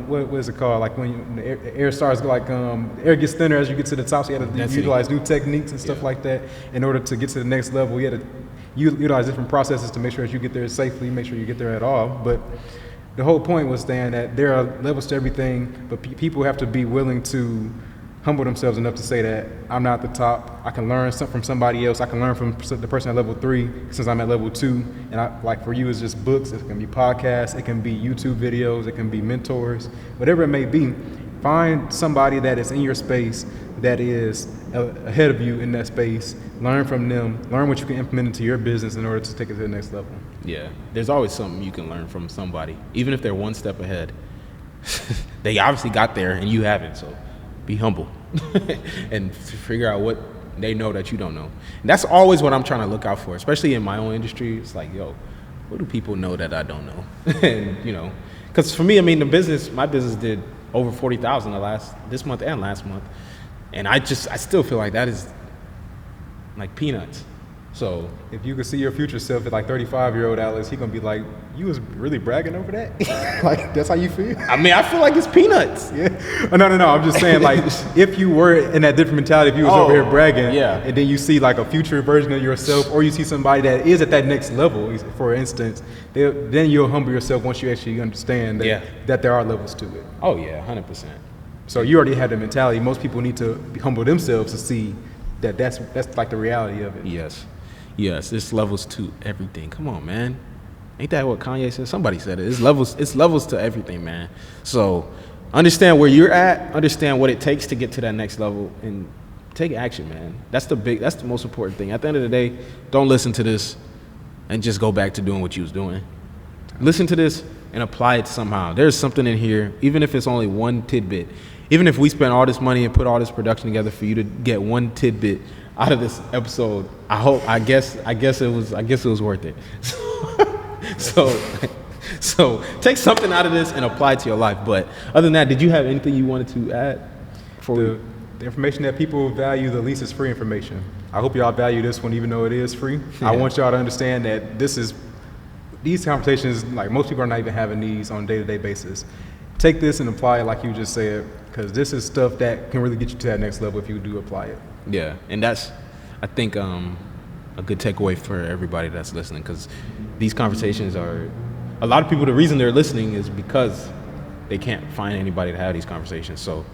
what is it called? Like when the air starts air gets thinner as you get to the top. So you had to utilize new techniques and stuff like that in order to get to the next level. You had to utilize different processes to make sure that you get there safely, make sure you get there at all. But the whole point was saying that there are levels to everything, but people have to be willing to humble themselves enough to say that I'm not at the top. I can learn something from somebody else. I can learn from the person at level 3 since I'm at level 2. And for you, it's just books. It can be podcasts. It can be YouTube videos. It can be mentors. Whatever it may be, find somebody that is in your space that is ahead of you in that space. Learn from them. Learn what you can implement into your business in order to take it to the next level. Yeah, there's always something you can learn from somebody, even if they're one step ahead. They obviously got there and you haven't, so be humble and figure out what they know that you don't know. And that's always what I'm trying to look out for, especially in my own industry. It's like, what do people know that I don't know? And, because for me, my business did over 40,000 this month and last month. And I still feel like that is like peanuts. So if you could see your future self at like 35-year-old Alex, he gonna be like, you was really bragging over that? Like, that's how you feel? I feel like it's peanuts. Yeah. No. I'm just saying, like, if you were in that different mentality, if you was over here bragging, yeah, and then you see like a future version of yourself, or you see somebody that is at that next level, for instance, then you'll humble yourself once you actually understand that there are levels to it. Oh yeah, 100%. So you already have the mentality. Most people need to humble themselves to see that that's like the reality of it. Yes, it's levels to everything. Come on, man. Ain't that what Kanye said? Somebody said it. It's levels to everything, man. So understand where you're at, understand what it takes to get to that next level, and take action, man. That's the most important thing. At the end of the day, don't listen to this and just go back to doing what you was doing. Listen to this and apply it somehow. There's something in here, even if it's only one tidbit. Even if we spent all this money and put all this production together for you to get one tidbit out of this episode, I guess it was worth it. So take something out of this and apply it to your life. But other than that, did you have anything you wanted to add? The information that people value the least is free information. I hope y'all value this one, even though it is free. Yeah. I want y'all to understand that these conversations, like most people are not even having these on a day-to-day basis. Take this and apply it like you just said, because this is stuff that can really get you to that next level if you do apply it. Yeah, and that's, I think, a good takeaway for everybody that's listening, because these conversations are, a lot of people, the reason they're listening is because they can't find anybody to have these conversations. So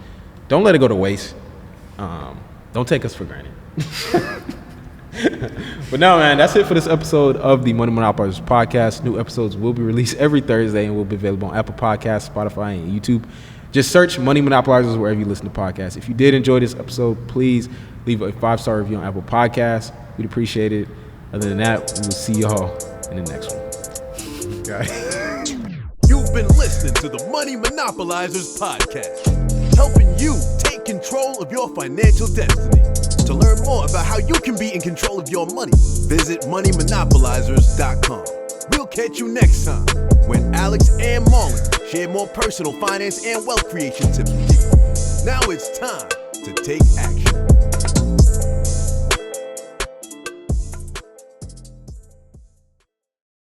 don't let it go to waste. Don't take us for granted. But no, man, that's it for this episode of the Money Monopolizers podcast. New episodes will be released every Thursday and will be available on Apple Podcasts, Spotify, and YouTube. Just search Money Monopolizers wherever you listen to podcasts. If you did enjoy this episode, please leave a 5-star review on Apple Podcasts. We'd appreciate it. Other than that, we will see y'all in the next one. You've been listening to the Money Monopolizers podcast, helping you take control of your financial destiny. To learn more about how you can be in control of your money, visit moneymonopolizers.com. We'll catch you next time when Alex and Marlon share more personal finance and wealth creation tips with you. Now it's time to take action.